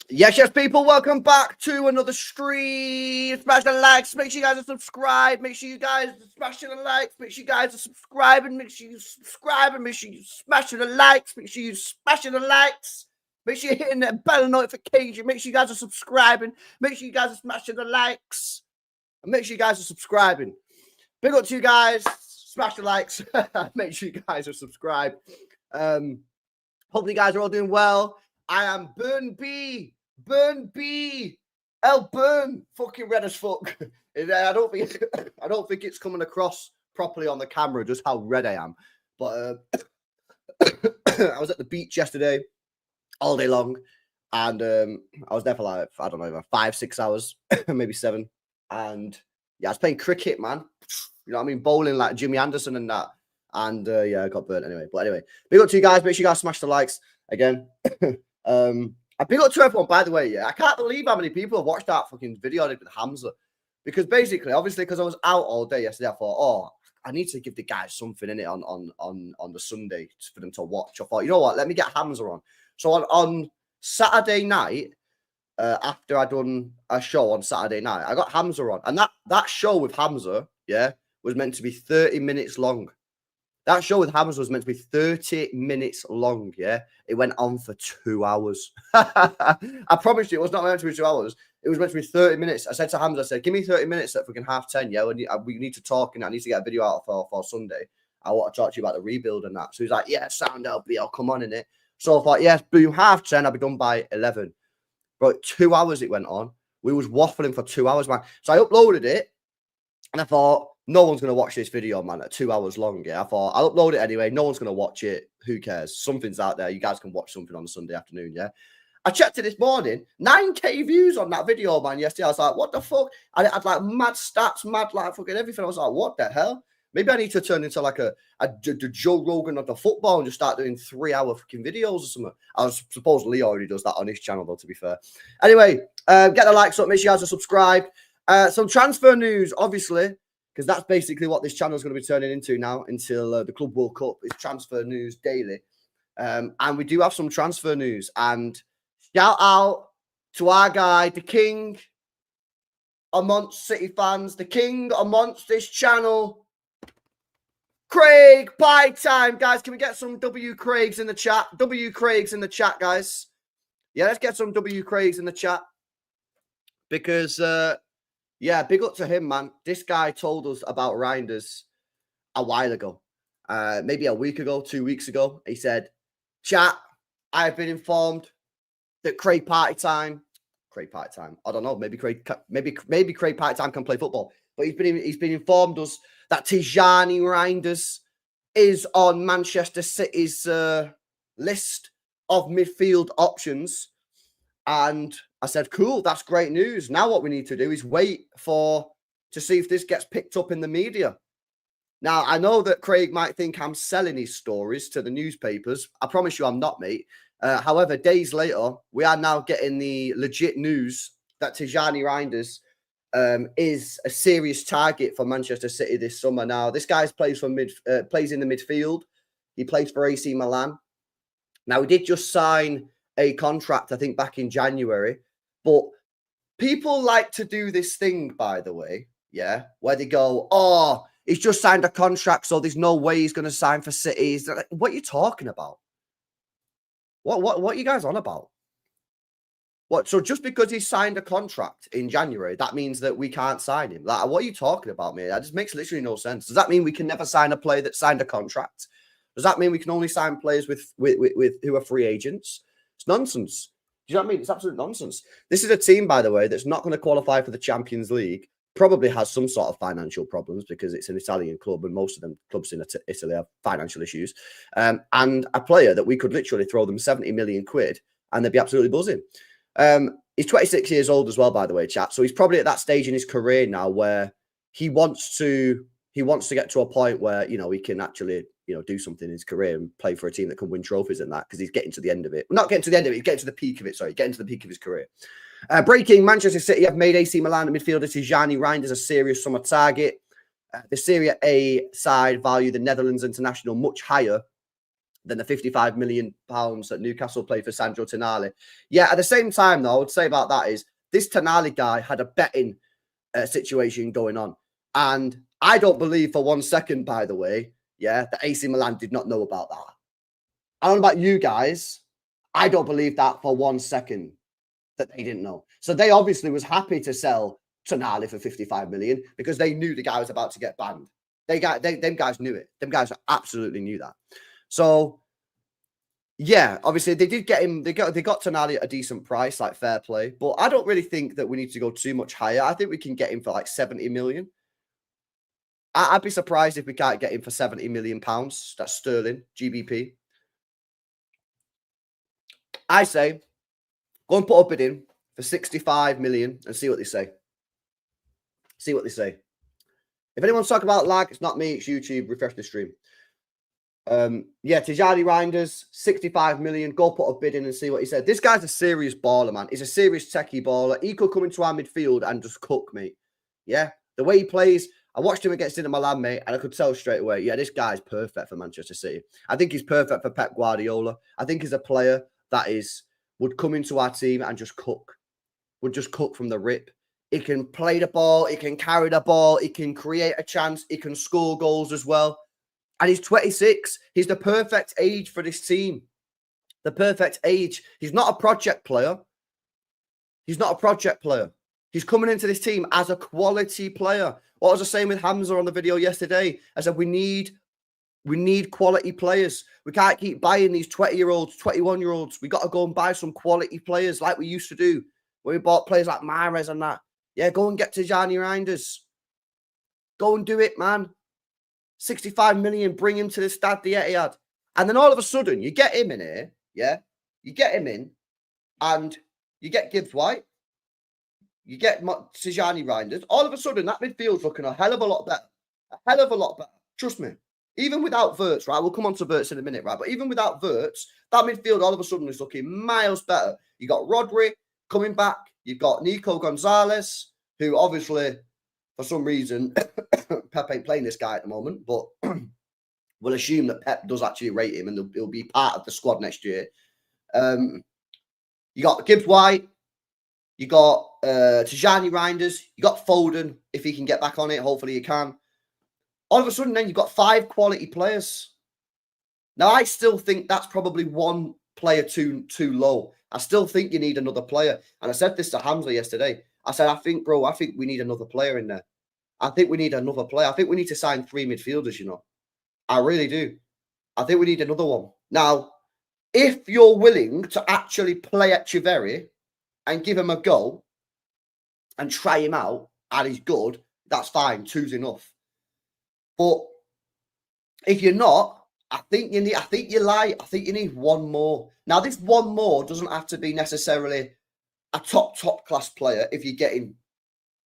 Yes, people, welcome back to another stream. Smash the likes. Make sure you guys are subscribed. Make sure you guys are smashing the likes. Make sure you guys are subscribing. Make sure you subscribe and make sure you smashing the likes. Make sure you smashing the likes. Make sure you're hitting that bell notification. Make sure you guys are subscribing. Make sure you guys are smashing the likes. And make sure you guys are subscribing. Big up to you guys. Smash the likes. Make sure you guys are subscribed. Hopefully you guys are all doing well. I am Burn B. Burn. Fucking red as fuck. I don't think it's coming across properly on the camera just how red I am. But I was at the beach yesterday all day long, and I was there for like, I don't know, 5-6 hours, maybe 7. And yeah, I was playing cricket, man. You know what I mean? Bowling like Jimmy Anderson and that. And yeah, I got burnt anyway. But anyway, big up to you guys. Make sure you guys smash the likes again. I big up to everyone, by the way. Yeah, I can't believe how many people have watched that fucking video I did with Hamza. Because basically, obviously, because I was out all day yesterday, I thought, oh, I need to give the guys something in it on the Sunday for them to watch. I thought, you know what? Let me get Hamza on. So on Saturday night, after I'd done a show on Saturday night, I got Hamza on, and that show with Hamza, yeah, was meant to be 30 minutes long. That show with Hamza was meant to be 30 minutes long, yeah? It went on for 2 hours. I promise you, it was not meant to be 2 hours. It was meant to be 30 minutes. I said to Hamza, I said, give me 30 minutes at fucking 10:30, yeah? We need to talk, and I need to get a video out for Sunday. I want to talk to you about the rebuild and that. So he's like, yeah, sound out, I'll come on in it. So I thought, yes, boom, 10:30, I'll be done by 11. But 2 hours it went on. We was waffling for 2 hours, man. So I uploaded it, and I thought, no one's going to watch this video, man, at 2 hours long. Yeah, I thought, I'll upload it anyway. No one's going to watch it. Who cares? Something's out there. You guys can watch something on a Sunday afternoon, yeah? I checked it this morning. 9K views on that video, man, yesterday. I was like, what the fuck? And it had, like, mad stats, mad, like, fucking everything. I was like, what the hell? Maybe I need to turn into, like, a Joe Rogan of the football and just start doing 3-hour fucking videos or something. I suppose Lee already does that on his channel, though, to be fair. Anyway, get the likes up. Make sure you guys are subscribed. Some transfer news, obviously, because that's basically what this channel is going to be turning into now until the Club World Cup is transfer news daily. And we do have some transfer news. And shout out to our guy, the king amongst City fans, the king amongst this channel, Craig. Pie time, guys. Can we get some W. Craigs in the chat? W. Craigs in the chat, guys. Yeah, let's get some W. Craigs in the chat. Because... yeah, big up to him, man. This guy told us about Reijnders a while ago, maybe a week ago, 2 weeks ago. He said, chat, I've been informed that Craig Party Time, I don't know, maybe Craig Party Time can play football, but he's been informed us that Tijjani Reijnders is on Manchester City's list of midfield options. And I said, cool, that's great news. Now what we need to do is wait to see if this gets picked up in the media. Now, I know that Craig might think I'm selling his stories to the newspapers. I promise you I'm not, mate. However, days later, we are now getting the legit news that Tijjani Reijnders is a serious target for Manchester City this summer. Now, this guy plays in the midfield. He plays for AC Milan. Now, he did just sign a contract, I think, back in January. But people like to do this thing, by the way, yeah, where they go, oh, he's just signed a contract, so there's no way he's going to sign for City. Like, what are you talking about? What are you guys on about? What? So just because he signed a contract in January, that means that we can't sign him? Like, what are you talking about, mate? That just makes literally no sense. Does that mean we can never sign a player that signed a contract? Does that mean we can only sign players with who are free agents? It's nonsense. Do you know what I mean? It's absolute nonsense. This is a team, by the way, that's not going to qualify for the Champions League. Probably has some sort of financial problems because it's an Italian club and most of them clubs in Italy have financial issues. And a player that we could literally throw them 70 million quid and they'd be absolutely buzzing. He's 26 years old as well, by the way, chat. So he's probably at that stage in his career now where he wants to get to a point where, you know, he can actually, you know, do something in his career and play for a team that can win trophies and that, because he's getting to the end of it. Well, not getting to the end of it, he's getting to the peak of it, sorry, getting to the peak of his career. Breaking, Manchester City have made AC Milan midfielder Tijjani Reijnders a serious summer target. The Serie A side value the Netherlands international much higher than the £55 million that Newcastle played for Sandro Tonali. Yeah, at the same time, though, I would say about that is this Tonali guy had a betting situation going on. And I don't believe for 1 second, by the way, yeah, that AC Milan did not know about that. I don't know about you guys. I don't believe that for 1 second that they didn't know. So they obviously was happy to sell Tonali for 55 million because they knew the guy was about to get banned. Them guys knew it. Them guys absolutely knew that. So yeah, obviously they did get him. They got Tonali at a decent price, like fair play. But I don't really think that we need to go too much higher. I think we can get him for like 70 million. I'd be surprised if we can't get him for 70 million pounds. That's sterling, GBP. I say go and put a bid in for 65 million and see what they say. See what they say. If anyone's talking about lag, it's not me, it's YouTube. Refresh the stream. Yeah, Tijjani Reijnders, 65 million. Go put a bid in and see what he said. This guy's a serious baller, man. He's a serious techie baller. He could come into our midfield and just cook, mate. Yeah, the way he plays. I watched him against Inter Milan, mate, and I could tell straight away, yeah, this guy's perfect for Manchester City. I think he's perfect for Pep Guardiola. I think he's a player that would come into our team and just cook. Would just cook from the rip. He can play the ball. He can carry the ball. He can create a chance. He can score goals as well. And he's 26. He's the perfect age for this team. The perfect age. He's not a project player. He's not a project player. He's coming into this team as a quality player. What was I saying with Hamza on the video yesterday? I said we need quality players. We can't keep buying these 20-year-olds, 21-year-olds. We got to go and buy some quality players like we used to do when we bought players like Mahrez and that. Yeah, go and get Tijjani Reijnders. Go and do it, man. 65 million, bring him to the Stade d'Etihad. And then all of a sudden, you get him in here, yeah? You get him in, and you get Gibbs White. You get Tijjani Reijnders. All of a sudden, that midfield's looking a hell of a lot better. A hell of a lot better. Trust me. Even without Wirtz, right? We'll come on to Wirtz in a minute, right? But even without Wirtz, that midfield all of a sudden is looking miles better. You got Rodri coming back. You've got Nico Gonzalez, who obviously, for some reason, Pep ain't playing this guy at the moment, but we'll assume that Pep does actually rate him and he'll be part of the squad next year. You got Gibbs White. You got Tijjani Reijnders. You got Foden, if he can get back on it. Hopefully he can. All of a sudden, then you've got 5 quality players. Now, I still think that's probably one player too low. I still think you need another player. And I said this to Hamza yesterday. I said, I think we need another player in there. I think we need another player. I think we need to sign 3 midfielders, you know. I really do. I think we need another one. Now, if you're willing to actually play Echeverri and give him a go and try him out and he's good, that's fine. 2's enough. But if you're not, I think you need one more. Now, this one more doesn't have to be necessarily a top class player if you're getting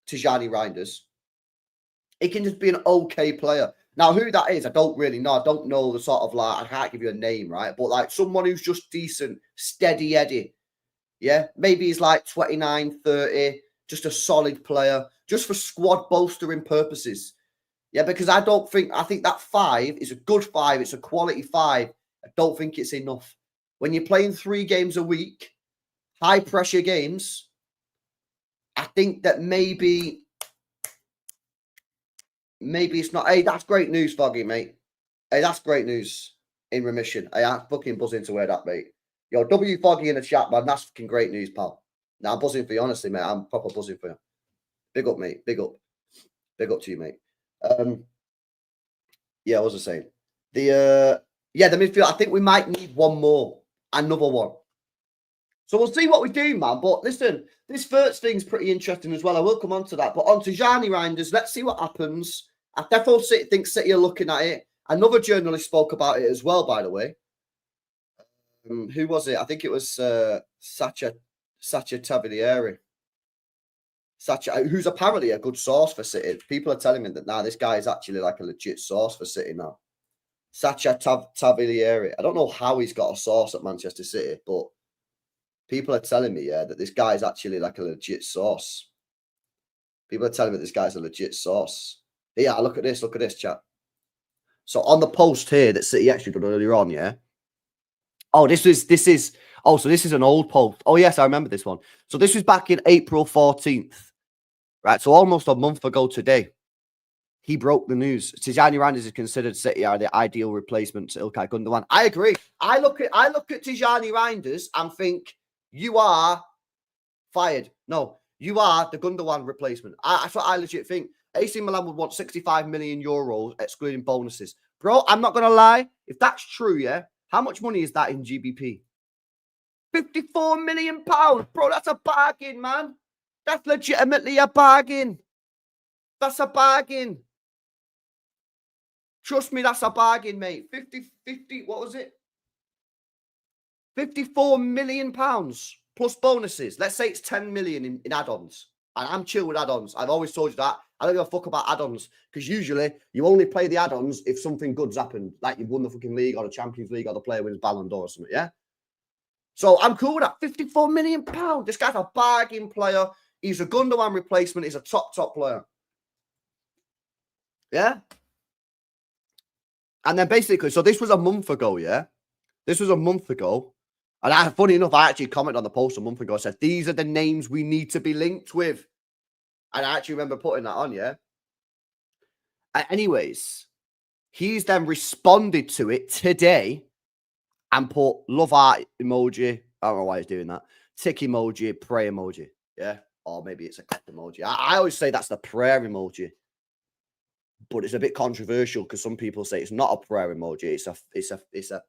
Tijjani Reijnders. It can just be an okay player. Now, who that is, I don't really know. I don't know the sort of I can't give you a name, right? But like someone who's just decent, steady Eddie. Yeah, maybe he's like 29, 30, just a solid player, just for squad bolstering purposes. Yeah, because I think that 5 is a good 5. It's a quality 5. I don't think it's enough. When you're playing 3 games a week, high pressure games, I think that maybe it's not. Hey, that's great news, Foggy, mate. Hey, that's great news in remission. Hey, I'm fucking buzzing to wear that, mate. Yo, W Foggy in the chat, man. That's fucking great news, pal. Now, I'm buzzing for you, honestly, mate. I'm proper buzzing for you. Big up, mate. Big up. Big up to you, mate. Yeah, what was I saying? The midfield. I think we might need one more, another one. So we'll see what we do, man. But listen, this first thing's pretty interesting as well. I will come on to that. But on to Tijjani Reijnders, let's see what happens. I definitely think City are looking at it. Another journalist spoke about it as well, by the way. Who was it? I think it was Sacha Tavilieri. Sacha, who's apparently a good source for City. People are telling me that now this guy is actually like a legit source for City now. Sacha Tavilieri. I don't know how he's got a source at Manchester City, but people are telling me, yeah, that this guy is actually like a legit source. People are telling me this guy's a legit source. Yeah, look at this, chat. So on the post here that City actually done earlier on, yeah, Oh, this is. Oh, so this is an old post. Oh, yes, I remember this one. So this was back in April 14th, right? So almost a month ago today, he broke the news. Tijjani Reijnders is considered City are the ideal replacement to Ilkay Gundogan. I agree. I look at Tijjani Reijnders and think you are fired. No, you are the Gundogan replacement. That's what I legit think. AC Milan would want 65 million euros, excluding bonuses. Bro, I'm not going to lie. If that's true, yeah, how much money is that in GBP? 54 million pounds. Bro, that's a bargain, man. That's legitimately a bargain. That's a bargain. Trust me, that's a bargain, mate. 50, what was it? 54 million pounds plus bonuses. Let's say it's 10 million in add-ons. And I'm chill with add-ons. I've always told you that. I don't give a fuck about add-ons. Because usually you only play the add-ons if something good's happened. Like you've won the fucking league or the Champions League or the player wins Ballon d'Or or something, yeah? So I'm cool with that. 54 million pounds. This guy's a bargain player. He's a Gundogan replacement. He's a top player. Yeah? And then basically, so this was a month ago, yeah? This was a month ago. And funny enough, I actually commented on the post a month ago. I said, these are the names we need to be linked with. And I actually remember putting that on, yeah? Anyways, he's then responded to it today and put love art emoji. I don't know why he's doing that. Tick emoji, prayer emoji. Yeah? Or maybe it's a clap emoji. I always say that's the prayer emoji. But it's a bit controversial because some people say it's not a prayer emoji. It's a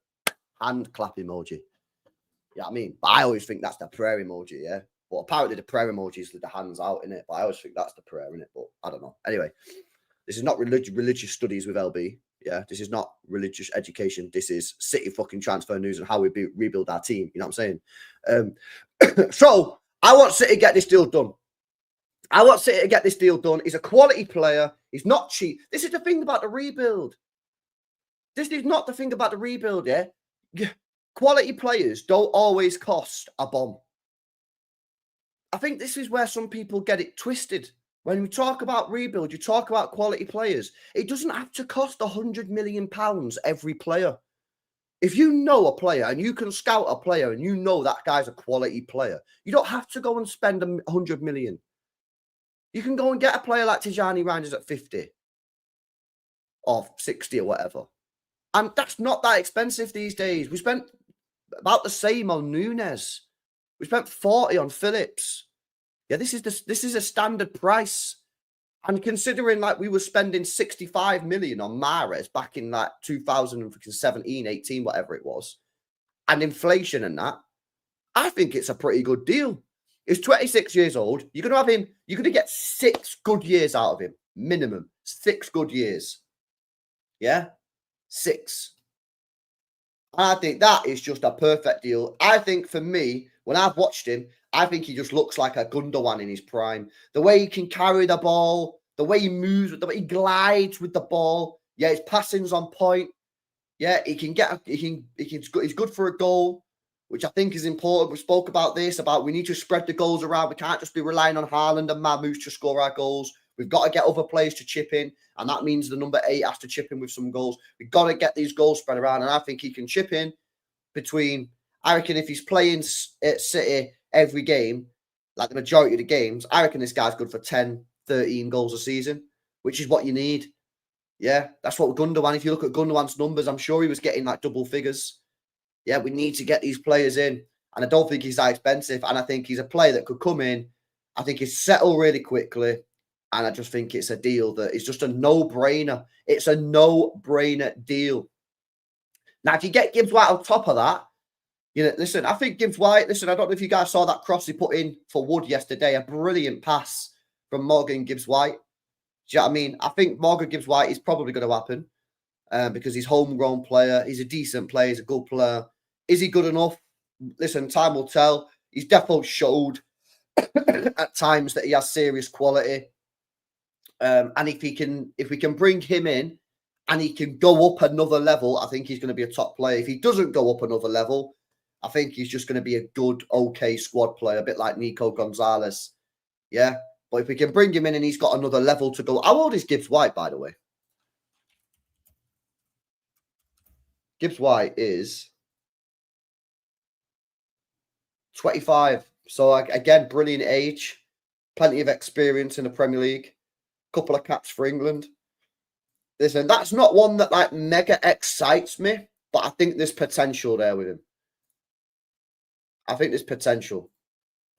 hand clap emoji. You know what I mean? But I always think that's the prayer emoji, yeah? But apparently the prayer emoji is with the hands out in it. But I always think that's the prayer in it. But I don't know. Anyway, this is not religious studies with LB. Yeah, this is not religious education. This is City fucking transfer news and how we rebuild our team. You know what I'm saying? So I want City to get this deal done. I want City to get this deal done. He's a quality player. He's not cheap. This is the thing about the rebuild. This is not the thing about the rebuild, yeah? Quality players don't always cost a bomb. I think this is where some people get it twisted. When we talk about rebuild, you talk about quality players. It doesn't have to cost £100 million every player. If you know a player and you can scout a player and you know that guy's a quality player, you don't have to go and spend £100 million. You can go and get a player like Tijjani Reijnders at 50 or 60 or whatever. And that's not that expensive these days. We spent about the same on Nunes. We spent 40 on Phillips. Yeah, this is a standard price. And considering like we were spending 65 million on Mahrez back in like 2017, 18, whatever it was, and inflation and that, I think it's a pretty good deal. He's 26 years old. You're going to have him, you're going to get 6 good years out of him. Minimum. 6 good years. Yeah? 6. I think that is just a perfect deal. I think for me, when I've watched him, I think he just looks like a Gundogan in his prime. The way he can carry the ball, the way he moves, the way he glides with the ball. Yeah, his passing's on point. Yeah, he's good for a goal, which I think is important. We spoke about this, about we need to spread the goals around. We can't just be relying on Haaland and Mamouche to score our goals. We've got to get other players to chip in, and that means the number 8 has to chip in with some goals. We've got to get these goals spread around, and I think he can chip in between, I reckon if he's playing at City every game, like the majority of the games, I reckon this guy's good for 10, 13 goals a season, which is what you need. Yeah, that's what Gundogan, if you look at Gundogan's numbers, I'm sure he was getting like double figures. Yeah, we need to get these players in. And I don't think he's that expensive. And I think he's a player that could come in. I think he's settled really quickly. And I just think it's a deal that is just a no-brainer. It's a no-brainer deal. Now, if you get Gibbs White on top of that, you know, listen, I think Gibbs White, listen, I don't know if you guys saw that cross he put in for Wood yesterday. A brilliant pass from Morgan Gibbs White. Do you know what I mean? I think Morgan Gibbs White is probably going to happen because he's a homegrown player. He's a decent player. He's a good player. Is he good enough? Listen, time will tell. He's definitely showed at times that he has serious quality. And if we can bring him in and he can go up another level, I think he's going to be a top player. If he doesn't go up another level, I think he's just going to be a good, okay squad player, a bit like Nico Gonzalez. Yeah. But if we can bring him in and he's got another level to go. How old is Gibbs White, by the way? Gibbs White is 25. So again, brilliant age, plenty of experience in the Premier League, couple of caps for England. Listen, that's not one that like mega excites me, but I think there's potential there with him. I think there's potential,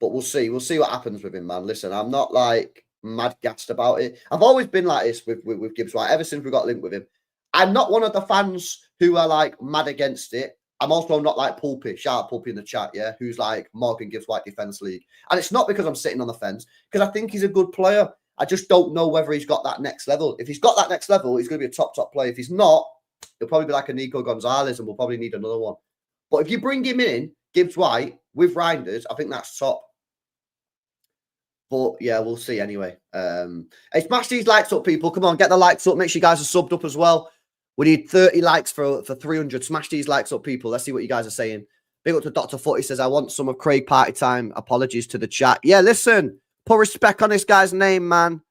but we'll see. We'll see what happens with him, man. Listen, I'm not like mad gassed about it. I've always been like this with Gibbs White ever since we got linked with him. I'm not one of the fans who are like mad against it. I'm also not like Pulpy. Shout out Pulpy in the chat, yeah, who's like Morgan Gibbs White Defence League. And it's not because I'm sitting on the fence, because I think he's a good player. I just don't know whether he's got that next level. If he's got that next level, he's going to be a top player. If he's not, he'll probably be like a Nico Gonzalez and we'll probably need another one. But if you bring him in, Gibbs White, with Reijnders, I think that's top. But yeah, we'll see anyway. Hey, smash these likes up, people. Come on, get the likes up. Make sure you guys are subbed up as well. We need 30 likes for 300. Smash these likes up, people. Let's see what you guys are saying. Big up to Dr. Foot. He says, I want some of Craig Party Time. Apologies to the chat. Yeah, listen. Put respect on this guy's name, man.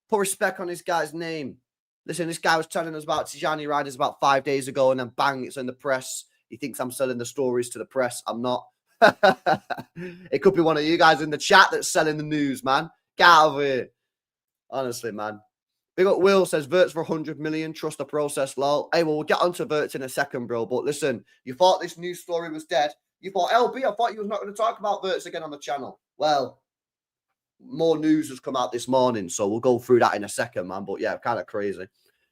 Put respect on this guy's name. Listen, this guy was telling us about Tijjani Reijnders about 5 days ago, and then bang, it's in the press. He thinks I'm selling the stories to the press. I'm not. It could be one of you guys in the chat that's selling the news, man. Get out of here. Honestly, man. Big up Will says, Wirtz for 100 million. Trust the process, lol. Hey, well, we'll get onto Wirtz in a second, bro. But listen, you thought this news story was dead. You thought, LB, I thought you was not going to talk about Wirtz again on the channel. Well, more news has come out this morning, so we'll go through that in a second, man. But yeah, kind of crazy.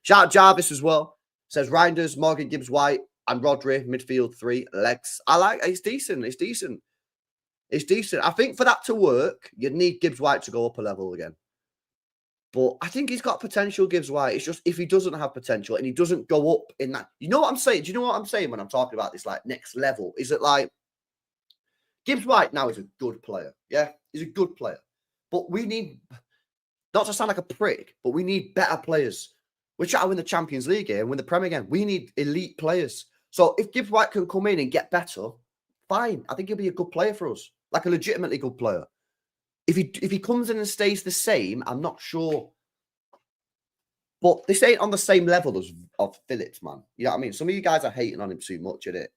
Shout out Jarvis as well. Says Reijnders, Morgan Gibbs White, and Rodri, midfield 3 legs. I like it. It's decent. It's decent. It's decent. I think for that to work, you'd need Gibbs White to go up a level again. But I think he's got potential, Gibbs White. It's just if he doesn't have potential and he doesn't go up in that. You know what I'm saying? Do you know what I'm saying when I'm talking about this like next level? Is it like Gibbs White now is a good player? Yeah, he's a good player. But we need, not to sound like a prick, but we need better players. We're trying to win the Champions League here and win the Premier again. We need elite players. So if Gibbs White can come in and get better, fine. I think he'll be a good player for us, like a legitimately good player. If he comes in and stays the same, I'm not sure. But this ain't on the same level as of Phillips, man. You know what I mean? Some of you guys are hating on him too much, innit?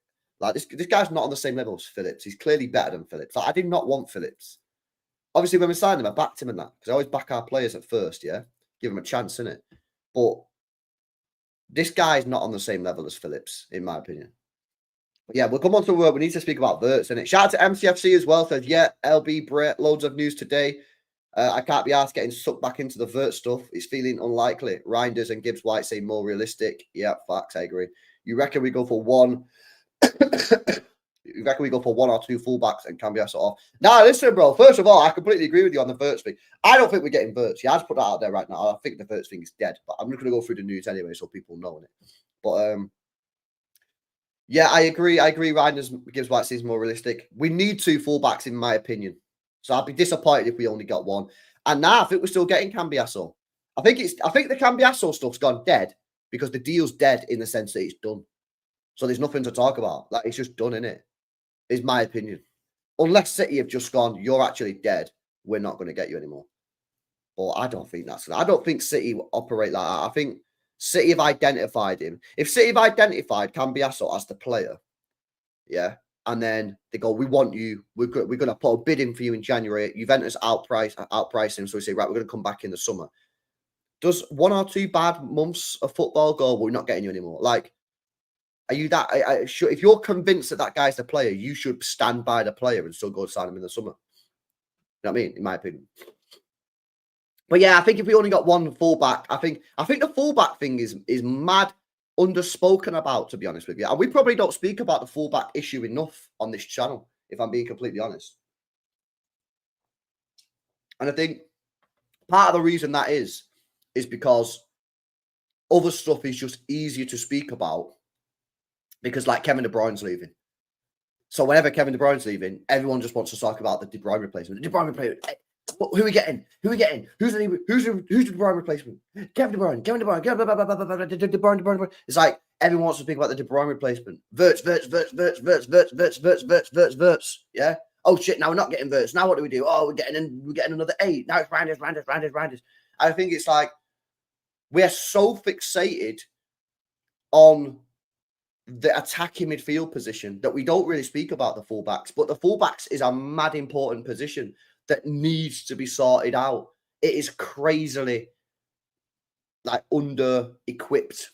Like this guy's not on the same level as Phillips. He's clearly better than Phillips. Like, I did not want Phillips. Obviously, when we signed him, I backed him in that because I always back our players at first, yeah? Give him a chance, innit? But this guy's not on the same level as Phillips, in my opinion. But yeah, we'll come on to we need to speak about Wirtz, innit? Shout out to MCFC as well. Says, yeah, LB, Brett, loads of news today. I can't be asked getting sucked back into the Wirtz stuff. It's feeling unlikely. Reijnders and Gibbs White seem more realistic. Yeah, facts, I agree. You reckon we go for one? You reckon we go for 1 or 2 fullbacks and can be sort off? Nah, listen, bro. First of all, I completely agree with you on the Wirtz thing. I don't think we're getting Wirtz. Yeah, I just put that out there right now. I think the Wirtz thing is dead. But I'm just going to go through the news anyway so people know it. But yeah, I agree. I agree. Reijnders Gibbs White seems more realistic. We need 2 fullbacks, in my opinion. So I'd be disappointed if we only got 1. And now I think we're still getting Cambiasso. I think the Cambiasso stuff's gone dead because the deal's dead in the sense that it's done. So there's nothing to talk about. Like, it's just done, innit? Is my opinion. Unless City have just gone, you're actually dead. We're not going to get you anymore. But I don't think that's. I don't think City operate like that. I think City have identified him. If City have identified Cambiasso as the player, yeah, and then they go, we want you. We're going to put a bid in for you in January. Juventus outprice him. So we say, right, we're going to come back in the summer. Does 1 or 2 bad months of football go, well, we're not getting you anymore? Like, are you that? If you're convinced that that guy's the player, you should stand by the player and still go sign him in the summer. You know what I mean? In my opinion. But yeah, I think if we only got 1 fullback, I think the fullback thing is mad underspoken about, to be honest with you. And we probably don't speak about the fullback issue enough on this channel, if I'm being completely honest. And I think part of the reason that is because other stuff is just easier to speak about. Because like Kevin De Bruyne's leaving. So whenever Kevin De Bruyne's leaving, everyone just wants to talk about the De Bruyne replacement. The De Bruyne replacement. Who are we getting? Who are we getting? Who's the De Bruyne replacement? Kevin De Bruyne. De Bruyne. It's like everyone wants to speak about the De Bruyne replacement. Wirtz. Yeah. Oh shit! Now we're not getting Wirtz. Now what do we do? Oh, we're getting another 8. Now it's Reijnders. I think it's like we are so fixated on the attacking midfield position that we don't really speak about the fullbacks, but the fullbacks is a mad important position that needs to be sorted out. It is crazily like under equipped.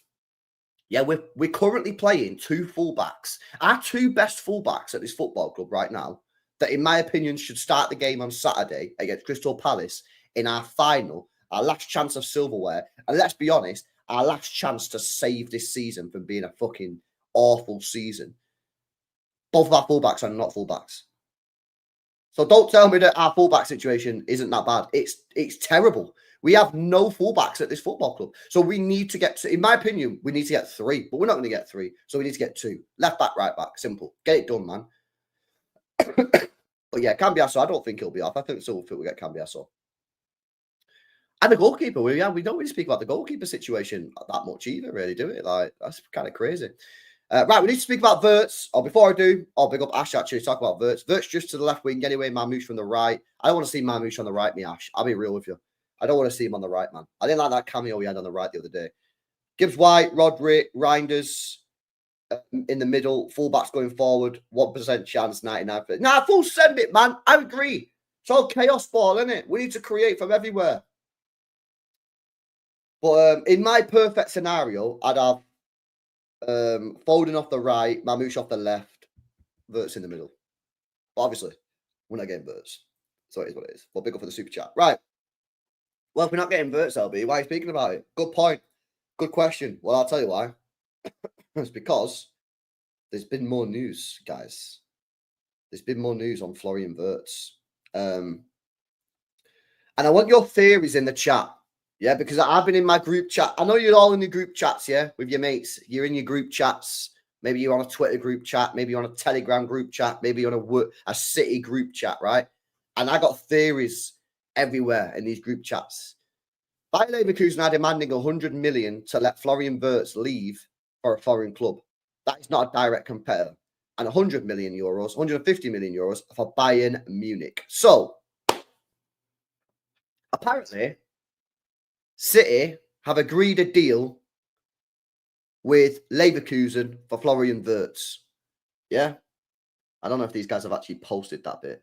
Yeah, we're currently playing two fullbacks. Our two best fullbacks at this football club right now, that in my opinion should start the game on Saturday against Crystal Palace in our final, our last chance of silverware, and let's be honest, our last chance to save this season from being a fucking awful season. Both of our fullbacks are not fullbacks. So don't tell me that our fullback situation isn't that bad. It's terrible. We have no fullbacks at this football club. So we need to get, in my opinion, we need to get 3, but we're not going to get 3. So we need to get 2. Left back, right back. Simple. Get it done, man. But yeah, Cambiasso, I don't think he'll be off. I think we'll get Cambiasso. And the goalkeeper, we don't really speak about the goalkeeper situation that much either, really, do it? Like, that's kind of crazy. Right, we need to speak about Wirtz. Or before I do, I'll big up Ash actually, talk about Wirtz. Wirtz just to the left wing anyway, Mamouche from the right. I don't want to see Mamouche on the right, me, Ash. I'll be real with you. I don't want to see him on the right, man. I didn't like that cameo he had on the right the other day. Gibbs White, Rodrygo, Reijnders in the middle, fullbacks going forward, 1% chance, 99%. Nah, full send it, man. I agree. It's all chaos ball, isn't it? We need to create from everywhere. But in my perfect scenario, I'd have Foden off the right, Mamouche off the left, Wirtz in the middle. But obviously, we're not getting Wirtz. So it is what it is. Well, big up for the super chat. Right. Well, if we're not getting Wirtz, LB, why are you speaking about it? Good point. Good question. Well, I'll tell you why. It's because there's been more news, guys. There's been more news on Florian Wirtz. And I want your theories in the chat. Yeah, because I've been in my group chat. I know you're all in the group chats, yeah, with your mates. You're in your group chats. Maybe you're on a Twitter group chat. Maybe you're on a Telegram group chat. Maybe you're on a City group chat, right? And I got theories everywhere in these group chats. Bayer Leverkusen are demanding 100 million to let Florian Wirtz leave for a foreign club. That is not a direct competitor. And 100 million euros, 150 million euros for Bayern Munich. So, apparently, City have agreed a deal with Leverkusen for Florian Wirtz. Yeah? I don't know if these guys have actually posted that bit.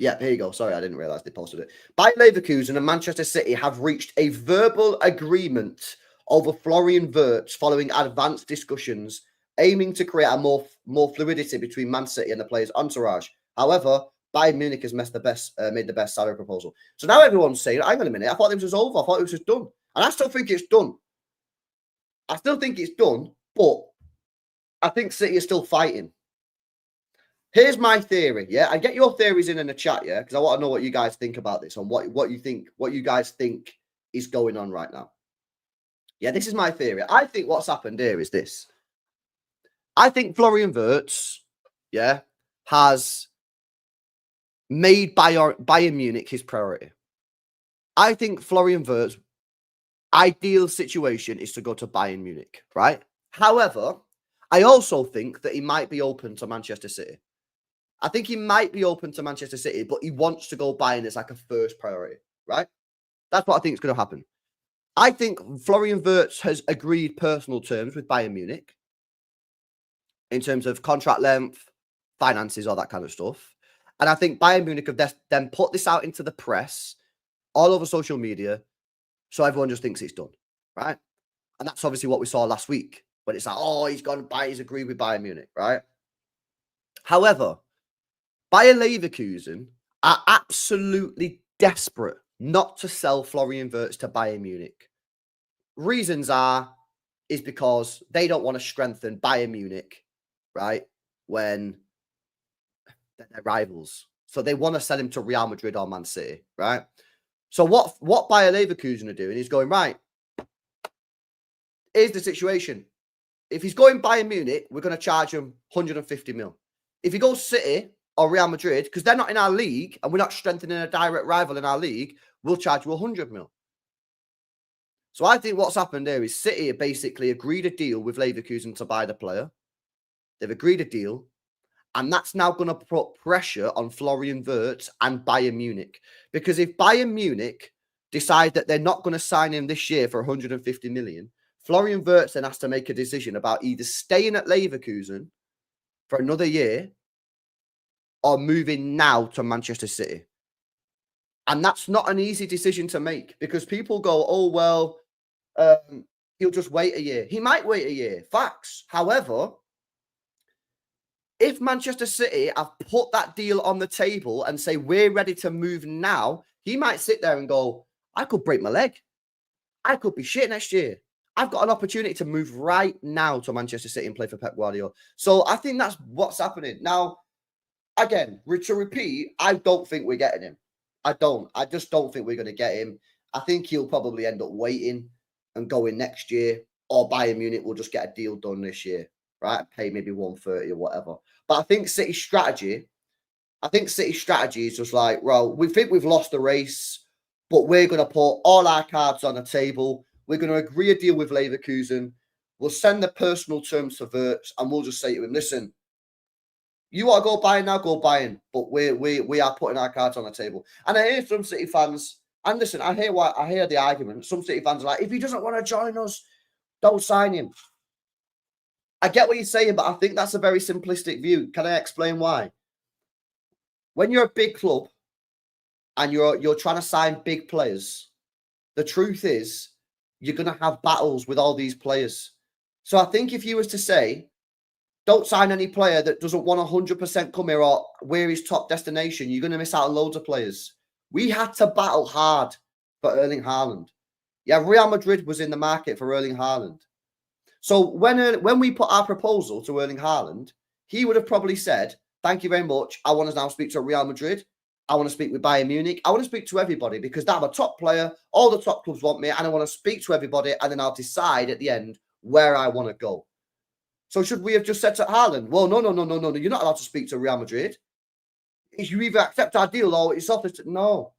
Yeah, here you go. Sorry, I didn't realize they posted it. Bayer Leverkusen and Manchester City have reached a verbal agreement over Florian Wirtz following advanced discussions aiming to create a more fluidity between Man City and the player's entourage. However, Bayern Munich has made the best salary proposal. So now everyone's saying, hang on a minute, I thought this was over. I thought it was just done. And I still think it's done. I still think it's done, but I think City is still fighting. Here's my theory, yeah? I get your theories in the chat, yeah? Because I want to know what you guys think about this and what you guys think is going on right now. Yeah, this is my theory. I think what's happened here is this. I think Florian Wirtz, yeah, has made Bayern Munich his priority. I think Florian Wirtz's ideal situation is to go to Bayern Munich, right? However, I also think that he might be open to Manchester City. I think he might be open to Manchester City, but he wants to go Bayern as like a first priority, right? That's what I think is going to happen. I think Florian Wirtz has agreed personal terms with Bayern Munich in terms of contract length, finances, all that kind of stuff. And I think Bayern Munich have then put this out into the press, all over social media, so everyone just thinks it's done, right? And that's obviously what we saw last week, when it's like, oh, he's agreed with Bayern Munich, right? However, Bayer Leverkusen are absolutely desperate not to sell Florian Wirtz to Bayern Munich. Reasons is because they don't want to strengthen Bayern Munich, right, when they're rivals. So they want to sell him to Real Madrid or Man City, right? So what Bayer Leverkusen are doing is going, right, here's the situation. If he's going Bayern Munich, we're going to charge him 150 mil. If he goes City or Real Madrid, because they're not in our league and we're not strengthening a direct rival in our league, we'll charge you 100 mil. So I think what's happened there is City have basically agreed a deal with Leverkusen to buy the player. They've agreed a deal. And that's now going to put pressure on Florian Wirtz and Bayern Munich. Because if Bayern Munich decide that they're not going to sign him this year for 150 million, Florian Wirtz then has to make a decision about either staying at Leverkusen for another year or moving now to Manchester City. And that's not an easy decision to make because people go, oh, well, he'll just wait a year. He might wait a year. Facts. However, if Manchester City have put that deal on the table and say, we're ready to move now, he might sit there and go, I could break my leg. I could be shit next year. I've got an opportunity to move right now to Manchester City and play for Pep Guardiola. So I think that's what's happening. Now, again, to repeat, I don't think we're getting him. I just don't think we're going to get him. I think he'll probably end up waiting and going next year, or Bayern Munich will just get a deal done this year, right? Pay maybe 130 or whatever. But I think City's strategy is just like, well, we think we've lost the race, but we're going to put all our cards on the table. We're going to agree a deal with Leverkusen. We'll send the personal terms to Wirtz, and we'll just say to him, listen, you want to go Bayern now, go Bayern. But we are putting our cards on the table. And I hear some City fans, and listen, I hear the argument. Some City fans are like, if he doesn't want to join us, don't sign him. I get what you're saying, but I think that's a very simplistic view. Can I explain why? When you're a big club and you're trying to sign big players, the truth is you're going to have battles with all these players. So I think if you was to say, don't sign any player that doesn't want 100% come here or we're his top destination, you're going to miss out on loads of players. We had to battle hard for Erling Haaland. Yeah, Real Madrid was in the market for Erling Haaland. So when we put our proposal to Erling Haaland, he would have probably said, thank you very much. I want to now speak to Real Madrid. I want to speak with Bayern Munich. I want to speak to everybody because I'm a top player. All the top clubs want me and I want to speak to everybody and then I'll decide at the end where I want to go. So should we have just said to Haaland, well, no, you're not allowed to speak to Real Madrid. You either accept our deal or it's off. No.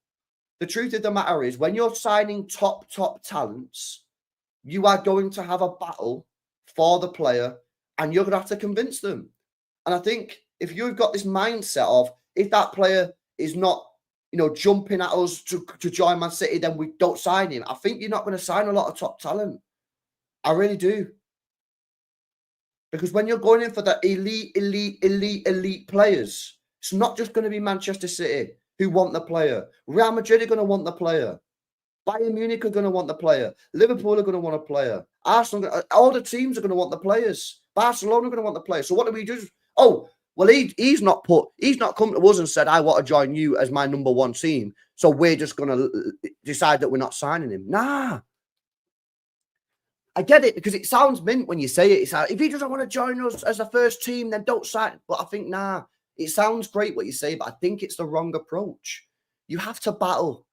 The truth of the matter is when you're signing top talents, you are going to have a battle for the player and you're going to have to convince them. And I think if you've got this mindset of if that player is not, jumping at us to join Man City, then we don't sign him. I think you're not going to sign a lot of top talent. I really do. Because when you're going in for the elite players, it's not just going to be Manchester City who want the player. Real Madrid are going to want the player. Bayern Munich are going to want the player. Liverpool are going to want a player. Arsenal, all the teams are going to want the players. Barcelona are going to want the players. So what do we do? Oh, well, he's not come to us and said, I want to join you as my number one team. So we're just going to decide that we're not signing him. Nah. I get it because it sounds mint when you say it. It's like, if he doesn't want to join us as a first team, then don't sign. But I think, nah, it sounds great what you say, but I think it's the wrong approach. You have to battle.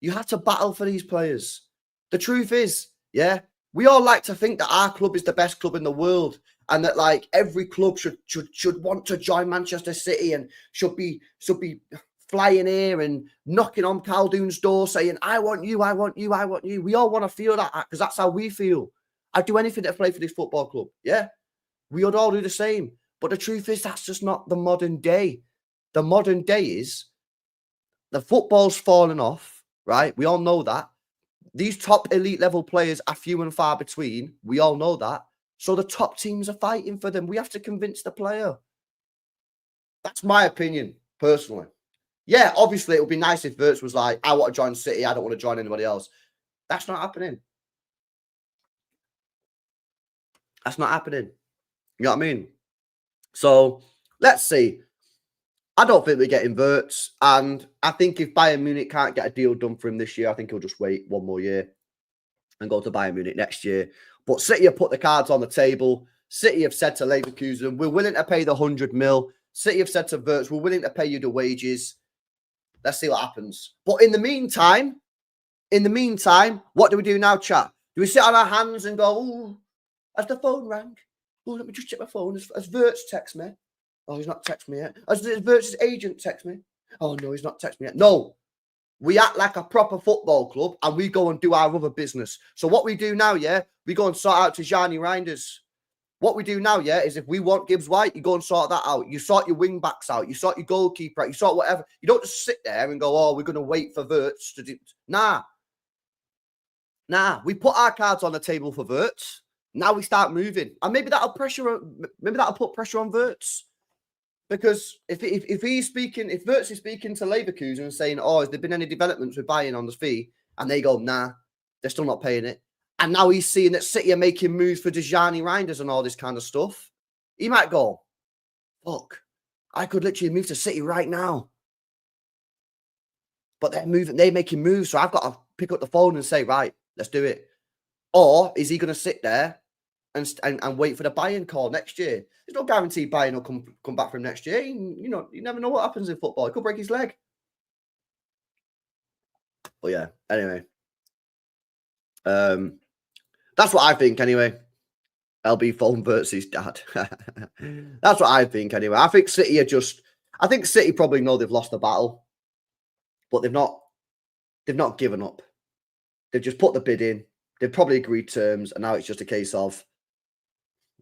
You have to battle for these players. The truth is, yeah, we all like to think that our club is the best club in the world and that like every club should want to join Manchester City and should be flying here and knocking on Khaldoon's door saying, I want you, I want you, I want you. We all want to feel that because that's how we feel. I'd do anything to play for this football club. Yeah, we would all do the same. But the truth is that's just not the modern day. The modern day is the football's fallen off, right? We all know that. These top elite level players are few and far between. We all know that. So the top teams are fighting for them. We have to convince the player. That's my opinion, personally. Yeah, obviously it would be nice if Wirtz was like, I want to join City. I don't want to join anybody else. That's not happening. That's not happening. You know what I mean? So let's see. I don't think we're getting Wirtz. And I think if Bayern Munich can't get a deal done for him this year, I think he'll just wait one more year and go to Bayern Munich next year. But City have put the cards on the table. City have said to Leverkusen, we're willing to pay the 100 mil. City have said to Wirtz, we're willing to pay you the wages. Let's see what happens. But in the meantime, what do we do now, chat? Do we sit on our hands and go, ooh, has the phone rang? Oh, let me just check my phone. Has Wirtz text me? Oh, he's not texted me yet. Has Wirtz's agent text me? Oh, no, he's not texted me yet. No. We act like a proper football club and we go and do our other business. So what we do now, yeah, we go and sort out Tijjani Reijnders. What we do now, yeah, is if we want Gibbs White, you go and sort that out. You sort your wing backs out. You sort your goalkeeper out. You sort whatever. You don't just sit there and go, oh, we're going to wait for Wirtz to do. Nah. Nah, we put our cards on the table for Wirtz. Now we start moving, and maybe that'll put pressure on Wirtz. Because if he's speaking, if Wirtz is speaking to Leverkusen and saying, "Oh, has there been any developments with buying on the fee?" and they go, "Nah, they're still not paying it," and now he's seeing that City are making moves for Tijjani Reijnders and all this kind of stuff, he might go, "Fuck, I could literally move to City right now." But they're making moves, so I've got to pick up the phone and say, "Right, let's do it." Or is he going to sit there and wait for the buy-in call next year? There's no guarantee buy-in will come back from next year. You never know what happens in football. It could break his leg. But yeah, anyway. That's what I think anyway. LB phone Wirtz's dad. That's what I think anyway. I think City probably know they've lost the battle, but they've not given up. They've just put the bid in. They've probably agreed terms, and now it's just a case of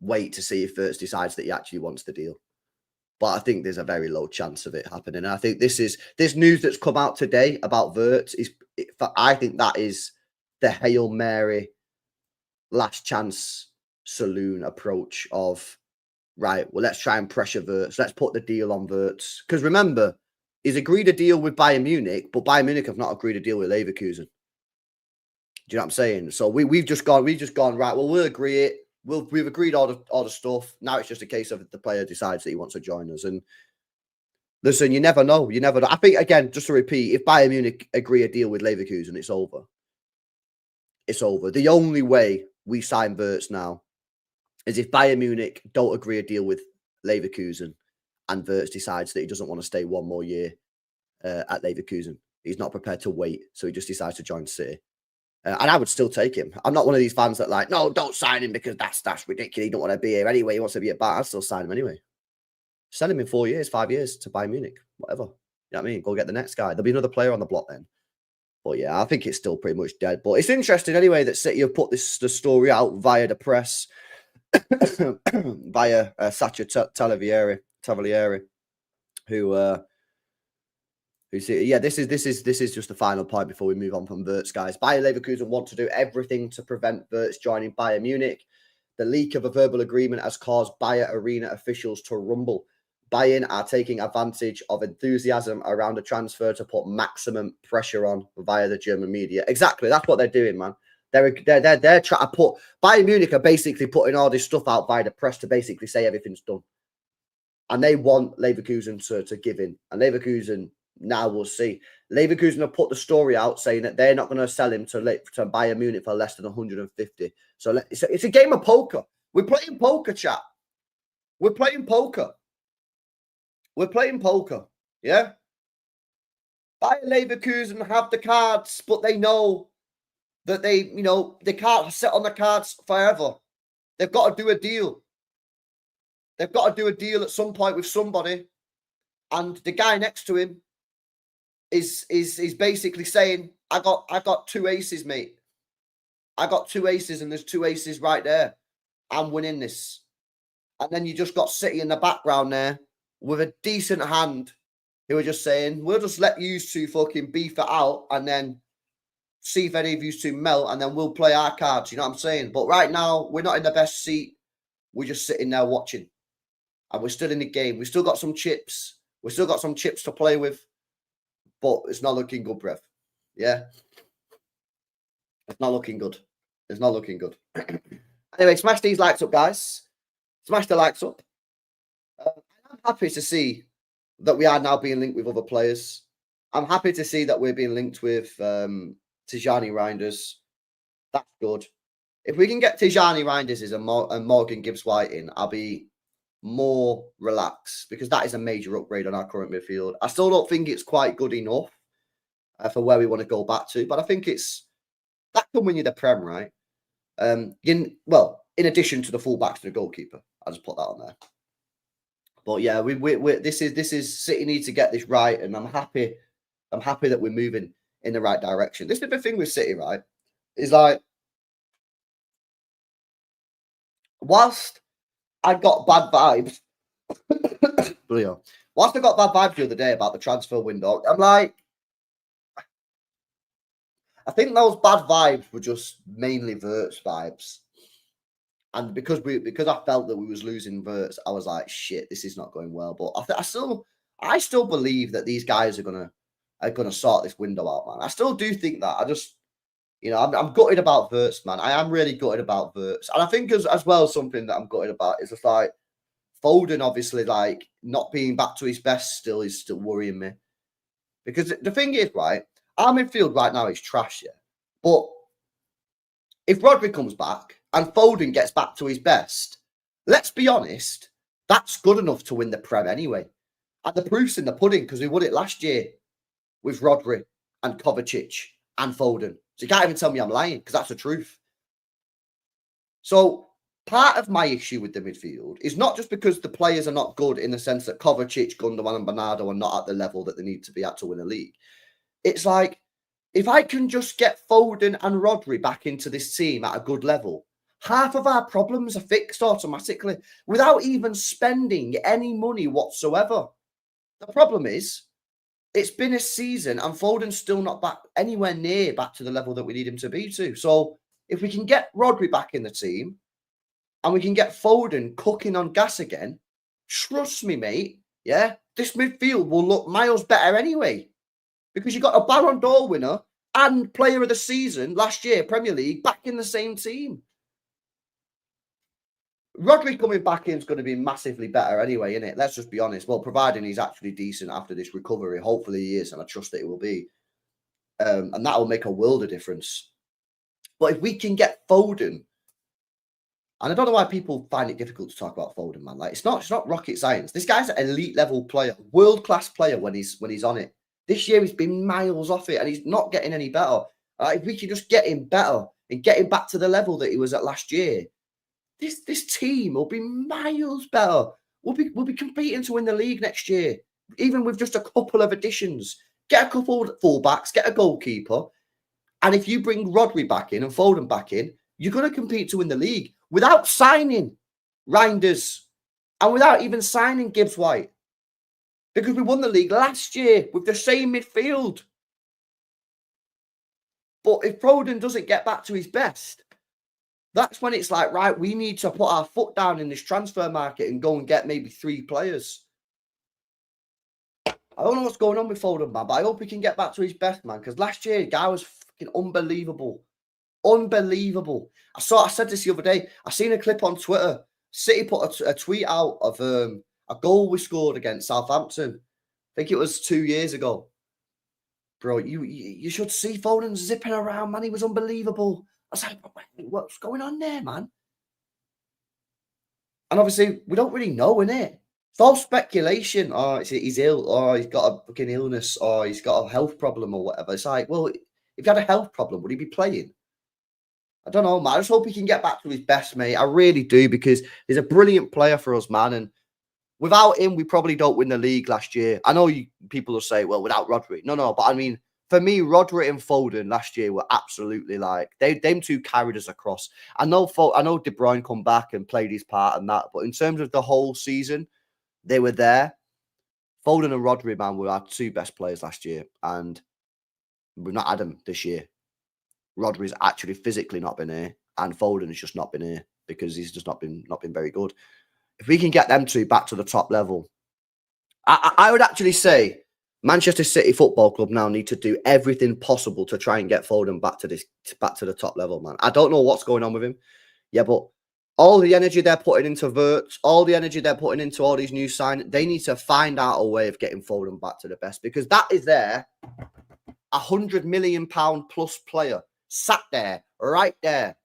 wait to see if Wirtz decides that he actually wants the deal. But I think there's a very low chance of it happening. And I think this news that's come out today about Wirtz I think that is the Hail Mary last chance saloon approach of, right, well, let's try and pressure Wirtz. Let's put the deal on Wirtz. Because remember, he's agreed a deal with Bayern Munich, but Bayern Munich have not agreed a deal with Leverkusen. Do you know what I'm saying? So we've just gone, right, well, we'll agree it. We've agreed all the stuff. Now it's just a case of the player decides that he wants to join us. And listen, you never know. You never know. I think, again, just to repeat, if Bayern Munich agree a deal with Leverkusen, it's over. It's over. The only way we sign Wirtz now is if Bayern Munich don't agree a deal with Leverkusen and Wirtz decides that he doesn't want to stay one more year at Leverkusen. He's not prepared to wait, so he just decides to join City. And I would still take him. I'm not one of these fans that like, no, don't sign him because that's ridiculous. He don't want to be here anyway. He wants to be at Bayern. I'd still sign him anyway. Send him in 4 years, 5 years to Bayern Munich, whatever. You know what I mean? Go get the next guy. There'll be another player on the block then. But yeah, I think it's still pretty much dead. But it's interesting anyway that City have put the story out via the press, via Sacha Tavolieri, who yeah, this is just the final point before we move on from Wirtz, guys. Bayer Leverkusen want to do everything to prevent Wirtz joining Bayern Munich. The leak of a verbal agreement has caused Bayer Arena officials to rumble. Bayern are taking advantage of enthusiasm around the transfer to put maximum pressure on via the German media. Exactly, that's what they're doing, man. They're trying to put Bayern Munich are basically putting all this stuff out via the press to basically say everything's done, and they want Leverkusen to give in. And Leverkusen, now we'll see. Leverkusen have put the story out saying that they're not going to sell him to Bayern Munich for less than 150. So it's a game of poker. We're playing poker, chat. We're playing poker. We're playing poker. Yeah. Bayer Leverkusen have the cards, but they know that they can't sit on the cards forever. They've got to do a deal. They've got to do a deal at some point with somebody, and the guy next to him is basically saying, I got two aces, mate. I got two aces, and there's two aces right there. I'm winning this. And then you just got City in the background there with a decent hand who are just saying, we'll just let you two fucking beef it out and then see if any of you two melt, and then we'll play our cards. You know what I'm saying? But right now, we're not in the best seat. We're just sitting there watching. And we're still in the game. We've still got some chips. We've still got some chips to play with. But it's not looking good, bruv. Yeah? It's not looking good. It's not looking good. Anyway, smash these likes up, guys. Smash the likes up. I'm happy to see that we are now being linked with other players. I'm happy to see that we're being linked with Tijjani Reijnders. That's good. If we can get Tijjani Reijnders and Morgan Gibbs-White in, I'll be more relaxed, because that is a major upgrade on our current midfield. I still don't think it's quite good enough for where we want to go back to, but I think that can win you the Prem, right? In addition to the fullbacks to the goalkeeper, I'll just put that on there. But yeah, this is City need to get this right, and I'm happy that we're moving in the right direction. This is the thing with City, right? Is like, whilst I got bad vibes, whilst I got bad vibes the other day about the transfer window, I'm like, I think those bad vibes were just mainly Wirtz vibes. And because I felt that we was losing Wirtz, I was like, shit, this is not going well. But I still believe that these guys are gonna sort this window out, man. I still do think that. I just, I'm gutted about Wirtz, man. I am really gutted about Wirtz. And I think as well, something that I'm gutted about is just like Foden, obviously, like not being back to his best still is still worrying me. Because the thing is, right, our midfield right now is trash, yeah. But if Rodri comes back and Foden gets back to his best, let's be honest, that's good enough to win the Prem anyway. And the proof's in the pudding because we won it last year with Rodri and Kovacic and Foden. So you can't even tell me I'm lying because that's the truth. So part of my issue with the midfield is not just because the players are not good in the sense that Kovacic, Gundogan and Bernardo are not at the level that they need to be at to win a league. It's like, if I can just get Foden and Rodri back into this team at a good level, half of our problems are fixed automatically without even spending any money whatsoever. The problem is, it's been a season and Foden's still not back anywhere near back to the level that we need him to be to. So if we can get Rodri back in the team and we can get Foden cooking on gas again, trust me, mate, yeah, this midfield will look miles better anyway. Because you got a Ballon d'Or winner and player of the season last year, Premier League, back in the same team. Rodri coming back in is going to be massively better anyway, isn't it? Let's just be honest. Well, providing he's actually decent after this recovery. Hopefully he is, and I trust that it will be. And that will make a world of difference. But if we can get Foden, and I don't know why people find it difficult to talk about Foden, man. Like it's not rocket science. This guy's an elite level player, world-class player when he's on it. This year he's been miles off it and he's not getting any better. If we can just get him better and get him back to the level that he was at last year, this team will be miles better. We'll be competing to win the league next year, even with just a couple of additions. Get a couple of fullbacks, get a goalkeeper. And if you bring Rodri back in and Foden back in, you're going to compete to win the league without signing Reijnders and without even signing Gibbs-White. Because we won the league last year with the same midfield. But if Foden doesn't get back to his best, that's when it's like, right, we need to put our foot down in this transfer market and go and get maybe 3 players. I don't know what's going on with Foden, man, but I hope he can get back to his best, man. Because last year, the guy was fucking unbelievable. Unbelievable. I said this the other day. I seen a clip on Twitter. City put a tweet out of a goal we scored against Southampton. I think it was 2 years ago. Bro, you should see Foden zipping around, man. He was unbelievable. I was like, what's going on there, man? And obviously, we don't really know, innit? It's all speculation. Oh, he's ill. Oh, he's got a fucking illness. Oh, he's got a health problem or whatever. It's like, well, if he had a health problem, would he be playing? I don't know, man. I just hope he can get back to his best, mate. I really do, because he's a brilliant player for us, man. And without him, we probably don't win the league last year. I know people will say, well, without Rodri. No, but I mean, for me, Rodri and Foden last year were absolutely like, them two carried us across. I know De Bruyne come back and played his part and that, but in terms of the whole season, they were there. Foden and Rodri, man, were our 2 best players last year, and we've not had them this year. Rodri's actually physically not been here, and Foden has just not been here because he's just not been very good. If we can get them 2 back to the top level, I would actually say Manchester City Football Club now need to do everything possible to try and get Foden back to the top level, man. I don't know what's going on with him. Yeah, but all the energy they're putting into Wirtz, all the energy they're putting into all these new signings, they need to find out a way of getting Foden back to the best, because that is their £100 million plus player sat there, right there.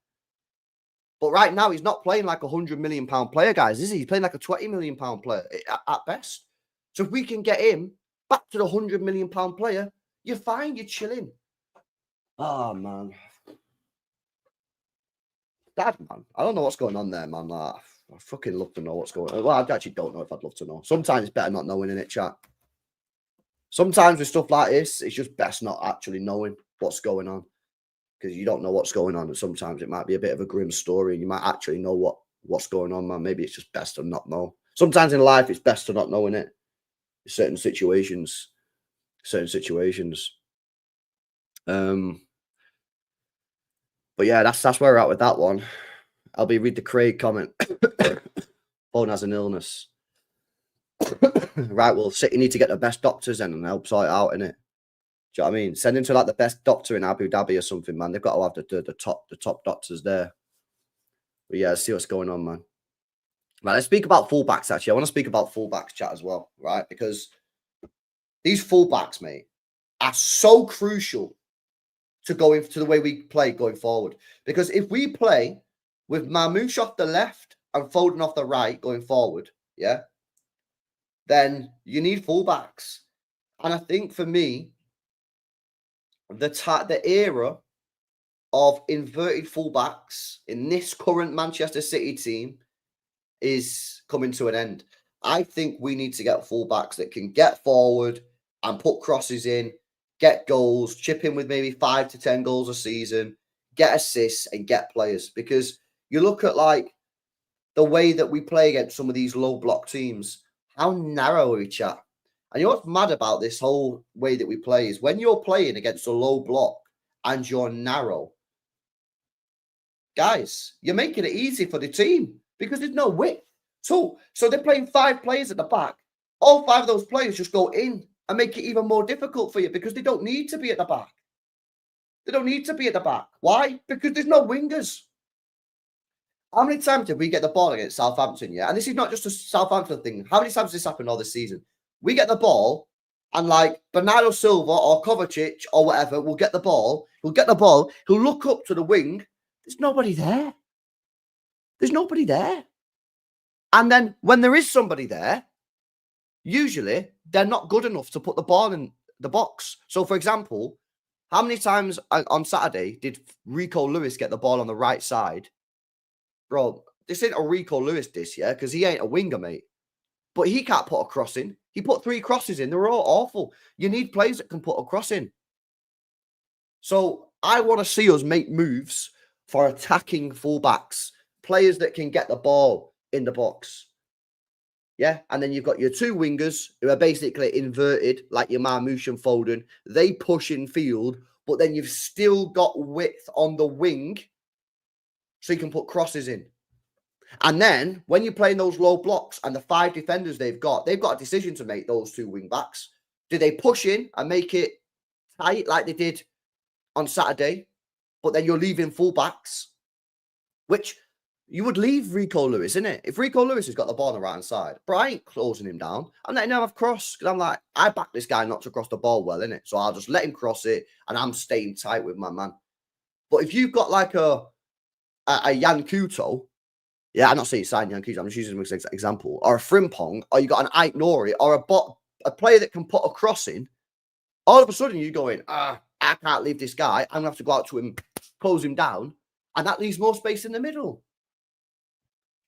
But right now, he's not playing like £100 million player, guys, is he? He's playing like a £20 million player at best. So if we can get him back to the £100 million player, you're fine, you're chilling. Oh, man. Dad, man. I don't know what's going on there, man. Like, I fucking love to know what's going on. Well, I actually don't know if I'd love to know. Sometimes it's better not knowing, innit, chat? Sometimes with stuff like this, it's just best not actually knowing what's going on, because you don't know what's going on, and sometimes it might be a bit of a grim story, and you might actually know what's going on, man. Maybe it's just best to not know. Sometimes in life, it's best to not know, innit? Certain situations. But yeah, that's where we're at with that one. Read the Craig comment. Phone has an illness. Right, well, City need to get the best doctors in and help sort it out, innit? Do you know what I mean? Send him to like the best doctor in Abu Dhabi or something, man. They've got to have the top doctors there. But yeah, let's see what's going on, man. Right, let's speak about fullbacks, actually. I want to speak about fullbacks, chat, as well, right? Because these fullbacks, mate, are so crucial to going to the way we play going forward. Because if we play with Marmoush off the left and Foden off the right going forward, yeah, then you need fullbacks. And I think for me, the era of inverted fullbacks in this current Manchester City team is coming to an end. I think we need to get fullbacks that can get forward and put crosses in, get goals, chip in with maybe 5 to 10 goals a season, get assists and get players. Because you look at like the way that we play against some of these low block teams, how narrow we chat. And you know what's mad about this whole way that we play is when you're playing against a low block and you're narrow, guys, you're making it easy for the team because there's no width. So they're playing 5 players at the back. All 5 of those players just go in and make it even more difficult for you because they don't need to be at the back. They don't need to be at the back. Why? Because there's no wingers. How many times did we get the ball against Southampton? Yeah, and this is not just a Southampton thing. How many times has this happened all this season? We get the ball, and like Bernardo Silva or Kovacic or whatever will get the ball. He'll get the ball. He'll look up to the wing. There's nobody there. There's nobody there. And then when there is somebody there, usually they're not good enough to put the ball in the box. So, for example, how many times on Saturday did Rico Lewis get the ball on the right side? Bro, this ain't a Rico Lewis diss, yeah? Because he ain't a winger, mate. But he can't put a cross in. He put 3 crosses in. They were all awful. You need players that can put a cross in. So I want to see us make moves for attacking fullbacks, players that can get the ball in the box. Yeah, and then you've got your 2 wingers who are basically inverted, like your Marmoush and Foden. They push in field, but then you've still got width on the wing so you can put crosses in. And then when you're playing those low blocks and the 5 defenders they've got a decision to make, those 2 wing backs. Do they push in and make it tight like they did on Saturday? But then you're leaving fullbacks, which you would leave Rico Lewis, innit? If Rico Lewis has got the ball on the right hand side, but I ain't closing him down. I'm letting him have cross because I'm like, I back this guy not to cross the ball well, innit? So I'll just let him cross it and I'm staying tight with my man. But if you've got like a Jan Kuto, yeah, I'm not saying sign Jan Kuto, I'm just using him as an example, or a Frimpong, or you got an Ait Nori, or a player that can put a cross in, all of a sudden you're going, I can't leave this guy. I'm going to have to go out to him, close him down, and that leaves more space in the middle.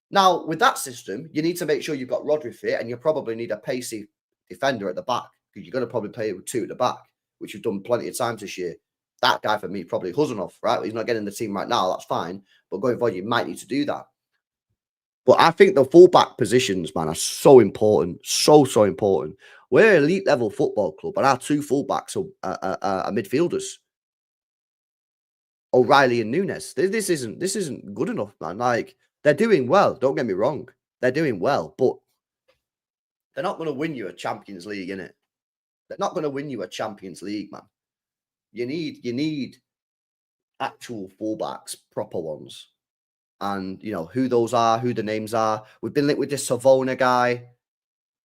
Now, with that system, you need to make sure you've got Rodri fit, and you probably need a pacey defender at the back, because you're going to probably play with 2 at the back, which you've done plenty of times this year. That guy for me, probably Huzanov, right? He's not getting the team right now. That's fine. But going forward, you might need to do that. But I think the fullback positions, man, are so important. So important. We're an elite level football club, and our 2 fullbacks are midfielders. O'Reilly and Nunes. This isn't good enough, man. Like, they're doing well. Don't get me wrong. They're doing well, but they're not going to win you a Champions League, innit? They're not going to win you a Champions League, man. You need actual fullbacks, proper ones. And, you know, who those are, who the names are. We've been linked with this Savona guy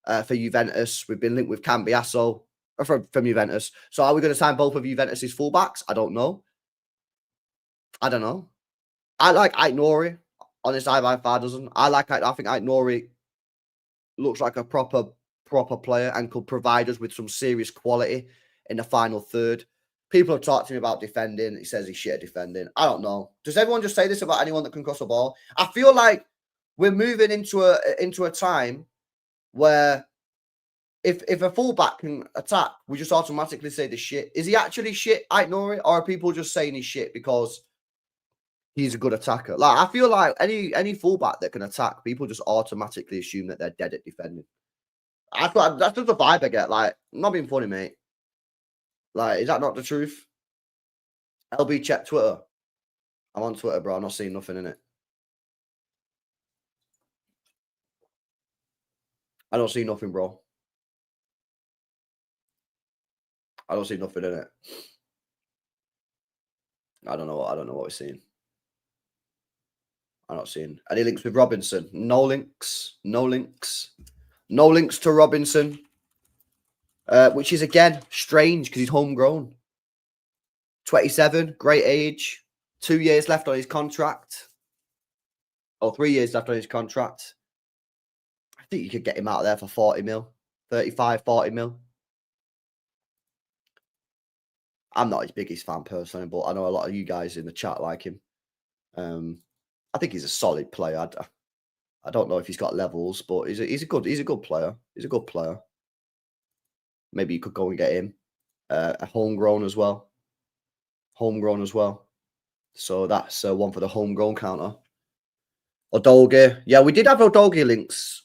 for Juventus. We've been linked with Cambiasso from Juventus. So are we going to sign both of Juventus' fullbacks? I don't know. I like Ait Nori. Honestly, I by far doesn't. I think Ait Nori looks like a proper player and could provide us with some serious quality in the final third. People have talked to me about defending. He says he's shit at defending. I don't know. Does everyone just say this about anyone that can cross a ball? I feel like we're moving into a time where if a fullback can attack, we just automatically say the shit. Is he actually shit, Ait Nori, or are people just saying he's shit because he's a good attacker? Like, I feel like any fullback that can attack, people just automatically assume that they're dead at defending. I feel like that's just the vibe I get. Like, I'm not being funny, mate. Like, is that not the truth? LB check Twitter. I'm on Twitter, bro. I'm not seeing nothing in it. I don't see nothing, bro. I don't see nothing in it. I don't know what we're seeing. I'm not seeing any links with Robinson. No links. No links. No links to Robinson. Which is again strange because he's homegrown. 27, great age. 2 years left on his contract. Or 3 years left on his contract. I think you could get him out of there for 40 mil. 35, 40 mil. I'm not his biggest fan personally, but I know a lot of you guys in the chat like him. I think he's a solid player. I don't know if he's got levels, but he's a good player. He's a good player. Maybe you could go and get him. A homegrown as well. Homegrown as well. So that's one for the homegrown counter. Odoge. Yeah, we did have Odoge links.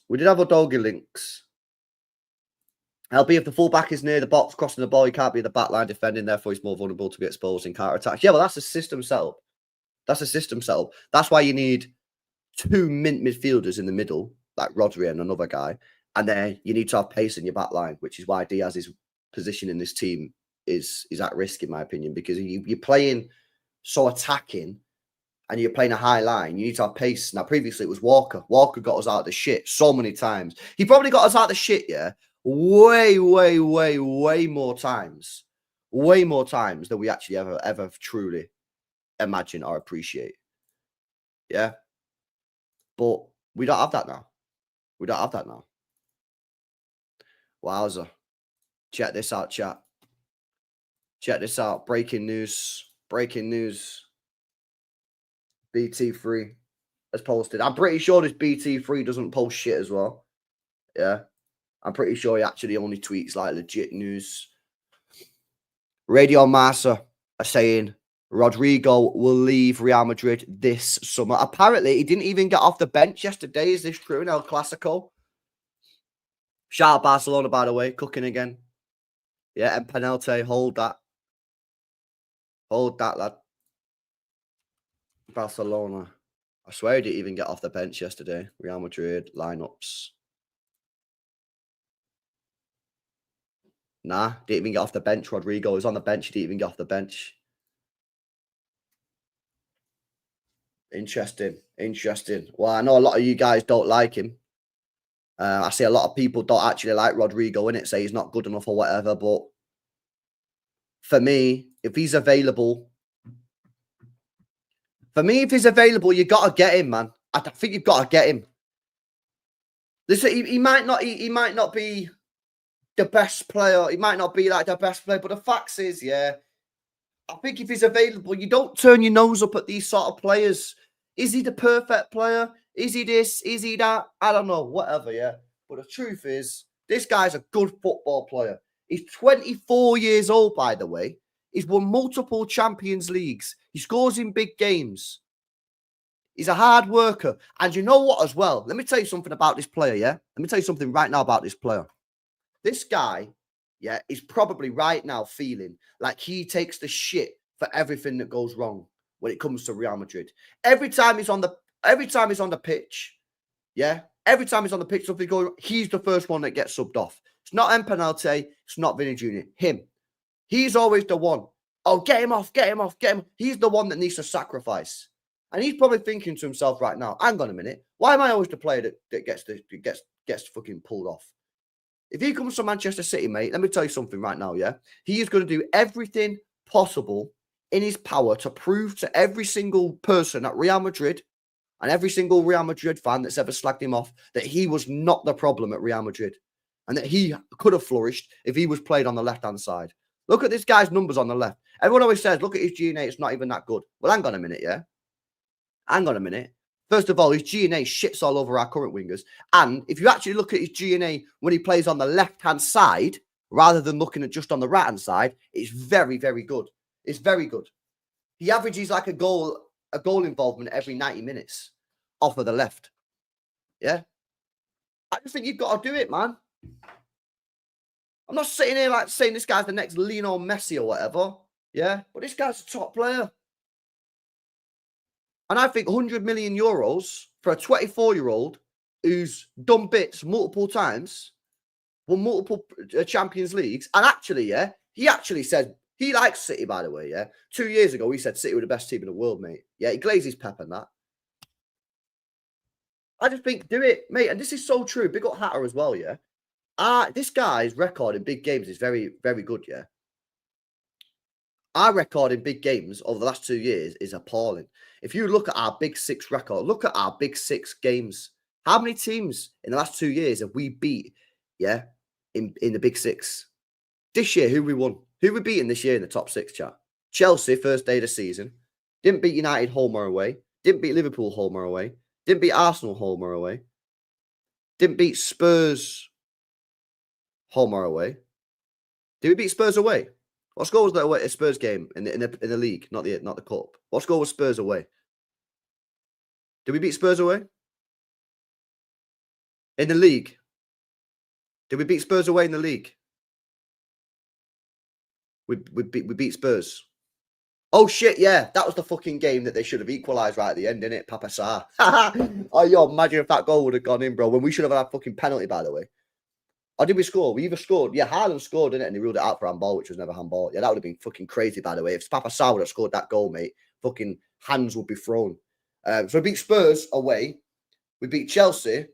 LB, if the fullback is near the box crossing the ball, he can't be the back line defending, therefore he's more vulnerable to be exposed in counter attacks. Yeah, well, that's a system setup. That's why you need 2 mint midfielders in the middle, like Rodri and another guy. And then you need to have pace in your back line, which is why Diaz's position in this team is at risk, in my opinion, because you're playing so attacking and you're playing a high line, you need to have pace. Now, previously it was Walker. Walker got us out of the shit so many times. He probably got us out of the shit, yeah, way more times. Way more times than we actually ever truly imagine or appreciate. Yeah. But we don't have that now. Wowza. Check this out, chat. Check this out. Breaking news. BT3 has posted. I'm pretty sure this BT3 doesn't post shit as well. Yeah. I'm pretty sure he actually only tweets like legit news. Radio Massa are saying Rodrygo will leave Real Madrid this summer. Apparently, he didn't even get off the bench yesterday. Is this true in El Clasico? Shout out Barcelona, by the way. Cooking again. Yeah, and penalty. Hold that. Hold that, lad. Barcelona. I swear he didn't even get off the bench yesterday. Real Madrid lineups. Nah, didn't even get off the bench. Rodrygo was on the bench. He didn't even get off the bench. Interesting. Well, I know a lot of you guys don't like him. I see a lot of people don't actually like Rodrygo in it, say he's not good enough or whatever. But for me, if he's available, you got to get him, man. I think you've got to get him. Listen, he might not be the best player. He might not be like the best player, but the fact is, yeah, I think if he's available, you don't turn your nose up at these sort of players. Is he the perfect player? Is he this? Is he that? I don't know. Whatever, yeah. But the truth is, this guy's a good football player. He's 24 years old, by the way. He's won multiple Champions Leagues. He scores in big games. He's a hard worker. And you know what as well? Let me tell you something about this player, yeah? Let me tell you something right now about this player. This guy, yeah, is probably right now feeling like he takes the shit for everything that goes wrong when it comes to Real Madrid. Every time he's on the pitch, yeah, every time he's on the pitch, something going, he's the first one that gets subbed off. It's not M. Penalty, it's not Vinny Jr., him. He's always the one. Oh, get him off. He's the one that needs to sacrifice. And he's probably thinking to himself right now, hang on a minute, why am I always the player that gets fucking pulled off? If he comes to Manchester City, mate, let me tell you something right now, yeah? He is going to do everything possible in his power to prove to every single person at Real Madrid and every single Real Madrid fan that's ever slagged him off that he was not the problem at Real Madrid and that he could have flourished if he was played on the left-hand side. Look at this guy's numbers on the left. Everyone always says, look at his GNA, it's not even that good. Well, hang on a minute, yeah? Hang on a minute. First of all, his GNA shits all over our current wingers. And if you actually look at his GNA when he plays on the left-hand side, rather than looking at just on the right-hand side, it's very, very good. It's very good. He averages like a goal involvement every 90 minutes off of the left. Yeah? I just think you've got to do it, man. I'm not sitting here like saying this guy's the next Lionel Messi or whatever. Yeah? But this guy's a top player. And I think 100 million euros for a 24-year-old who's done bits multiple times, won multiple Champions Leagues. And actually, yeah, he actually said he likes City, by the way, yeah. 2 years ago, he said City were the best team in the world, mate. Yeah, he glazes pep and that. I just think, do it, mate. And this is so true. Big up Hatter as well, yeah. This guy's record in big games is very, very good, yeah. Our record in big games over the last 2 years is appalling. If you look at our Big Six record, look at our Big Six games. How many teams in the last 2 years have we beat, yeah, in the Big Six? This year, who we won? Who we beating this year in the top 6, chat? Chelsea, first day of the season. Didn't beat United home or away. Didn't beat Liverpool home or away. Didn't beat Arsenal home or away. Didn't beat Spurs home or away. Did we beat Spurs away? What score was that away? A Spurs game in the league, not the cup. What score was Spurs away? Did we beat Spurs away? In the league? Did we beat Spurs away in the league? We beat Spurs. Oh shit, yeah. That was the fucking game that they should have equalised right at the end, innit? Papa Sarr. Oh, yo, imagine if that goal would have gone in, bro. When we should have had a fucking penalty, by the way. Or did we score? We either scored. Yeah, Haaland scored, didn't it? And he ruled it out for handball, which was never handball. Yeah, that would have been fucking crazy, by the way. If Papa Sarr would have scored that goal, mate, fucking hands would be thrown. So we beat Spurs away. We beat Chelsea.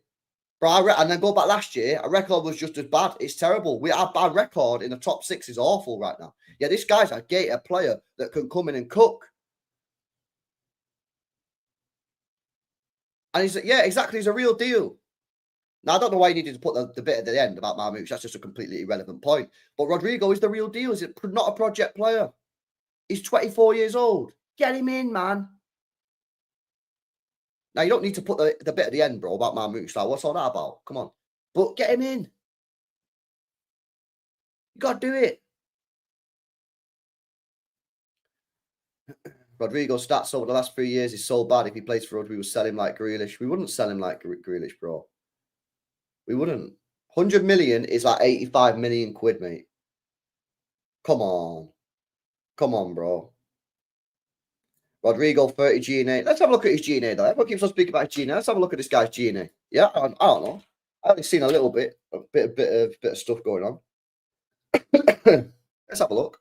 Bro, and then go back last year, our record was just as bad. It's terrible. Our bad record in the top 6 is awful right now. Yeah, this guy's a gated player that can come in and cook. And he's, yeah, exactly. He's a real deal. Now, I don't know why you needed to put the bit at the end about Marmouche. That's just a completely irrelevant point. But Rodrygo is the real deal. He's not a project player. He's 24 years old. Get him in, man. Now, you don't need to put the bit at the end, bro, about Marmouche. Like, what's all that about? Come on. But get him in. You got to do it. Rodrygo's stats over the last 3 years is so bad. If he plays for us, we would sell him like Grealish. We wouldn't sell him like Grealish, bro. We wouldn't. 100 million is like 85 million quid, mate. Come on. Come on, bro. Rodrygo, 30 G&A. Let's have a look at his G&A, though. Everyone keeps on speaking about his G&A. Let's have a look at this guy's G&A. Yeah, I don't know. I've only seen a little bit, a bit of stuff going on. Let's have a look.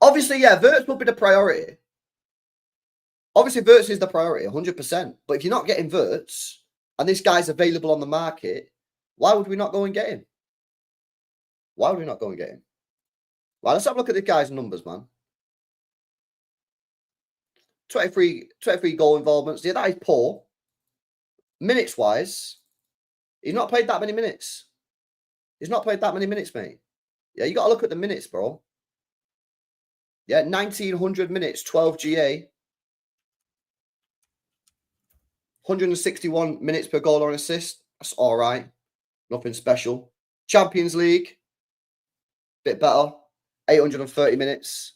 Obviously, yeah, Wirtz will be the priority. Obviously, Wirtz is the priority, 100%. But if you're not getting Wirtz, and this guy's available on the market, why would we not go and get him? Why would we not go and get him? Right, let's have a look at the guy's numbers, man. 23 goal involvements. Yeah, that is poor. Minutes-wise, he's not played that many minutes. He's not played that many minutes, mate. Yeah, you got to look at the minutes, bro. Yeah, 1,900 minutes, 12 GA. 161 minutes per goal or an assist. That's all right. Nothing special. Champions League. Bit better. 830 minutes.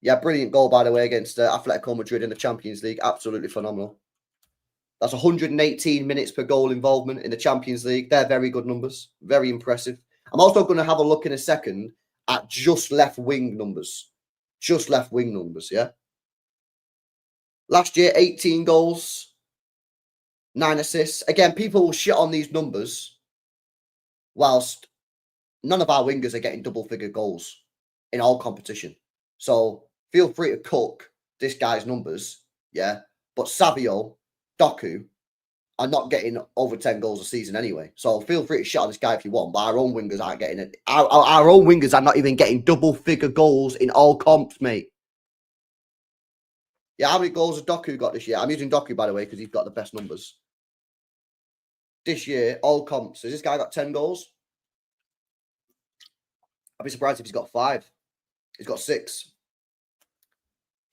Yeah, brilliant goal, by the way, against Atletico Madrid in the Champions League. Absolutely phenomenal. That's 118 minutes per goal involvement in the Champions League. They're very good numbers. Very impressive. I'm also going to have a look in a second at just left wing numbers. Just left wing numbers, yeah? Last year, 18 goals, 9 assists. Again, people will shit on these numbers whilst none of our wingers are getting double-figure goals in all competition. So feel free to cook this guy's numbers, yeah? But Savio, Doku are not getting over 10 goals a season anyway. So feel free to shit on this guy if you want, but our own wingers aren't getting it. Our own wingers are not even getting double-figure goals in all comps, mate. Yeah, how many goals has Doku got this year? I'm using Doku, by the way, because he's got the best numbers. This year, all comps. Has this guy got 10 goals? I'd be surprised if he's got 5. He's got 6.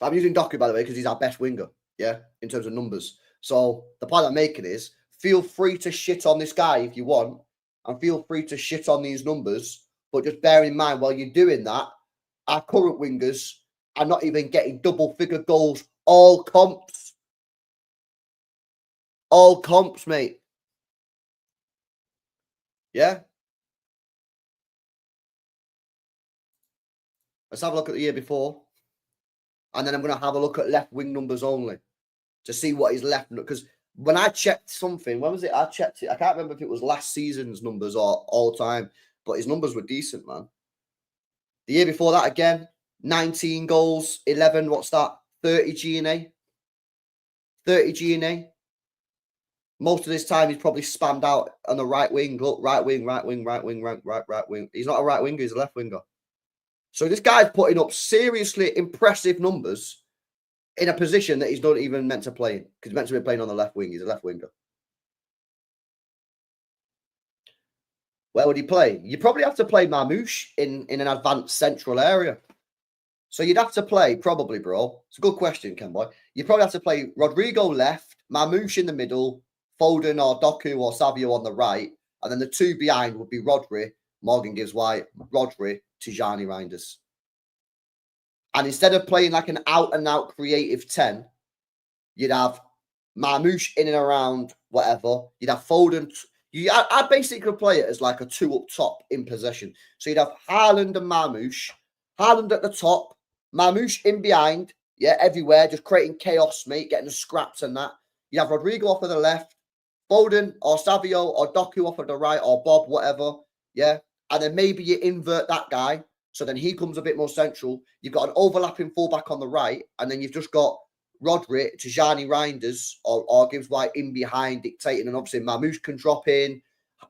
I'm using Doku, by the way, because he's our best winger, yeah, in terms of numbers. So the point I'm making is feel free to shit on this guy if you want, and feel free to shit on these numbers, but just bear in mind while you're doing that, our current wingers are not even getting double-figure goals. All comps. All comps, mate. Yeah? Let's have a look at the year before. And then I'm going to have a look at left wing numbers only. to see what he's left. Because when I checked something, when was it? I checked it. I can't remember if it was last season's numbers or all time, but his numbers were decent, man. The year before that, again, 19 goals, 11, what's that? 30 G&A. 30 G&A. Most of this time, he's probably spammed out on the right wing. Look, right wing, right wing, right wing, right wing. He's not a right winger, he's a left winger. So this guy's putting up seriously impressive numbers in a position that he's not even meant to play in, because he's meant to be playing on the left wing. He's a left winger. Where would he play? You probably have to play Marmoush in an advanced central area. So you'd have to play, probably, bro. It's a good question, Ken Boy. You'd probably have to play Rodrygo left, Marmoush in the middle, Foden or Doku or Savio on the right, and then the two behind would be Rodri, Morgan Gibbs White, Rodri, Tijjani Reijnders. And instead of playing like an out-and-out creative 10, you'd have Marmoush in and around whatever. You'd have Foden. I'd basically play it as like a 2 up top in possession. So you'd have Haaland and Marmoush. Haaland at the top, Marmoush in behind. Yeah, everywhere, just creating chaos, mate, getting the scraps and that. You have Rodrygo off of the left, Foden or Savio or Doku off of the right, or Bob, whatever. Yeah. And then maybe you invert that guy. So then he comes a bit more central. You've got an overlapping fullback on the right. And then you've just got Rodri, Tijjani Reijnders or Gibbs White in behind dictating. And obviously Marmoush can drop in,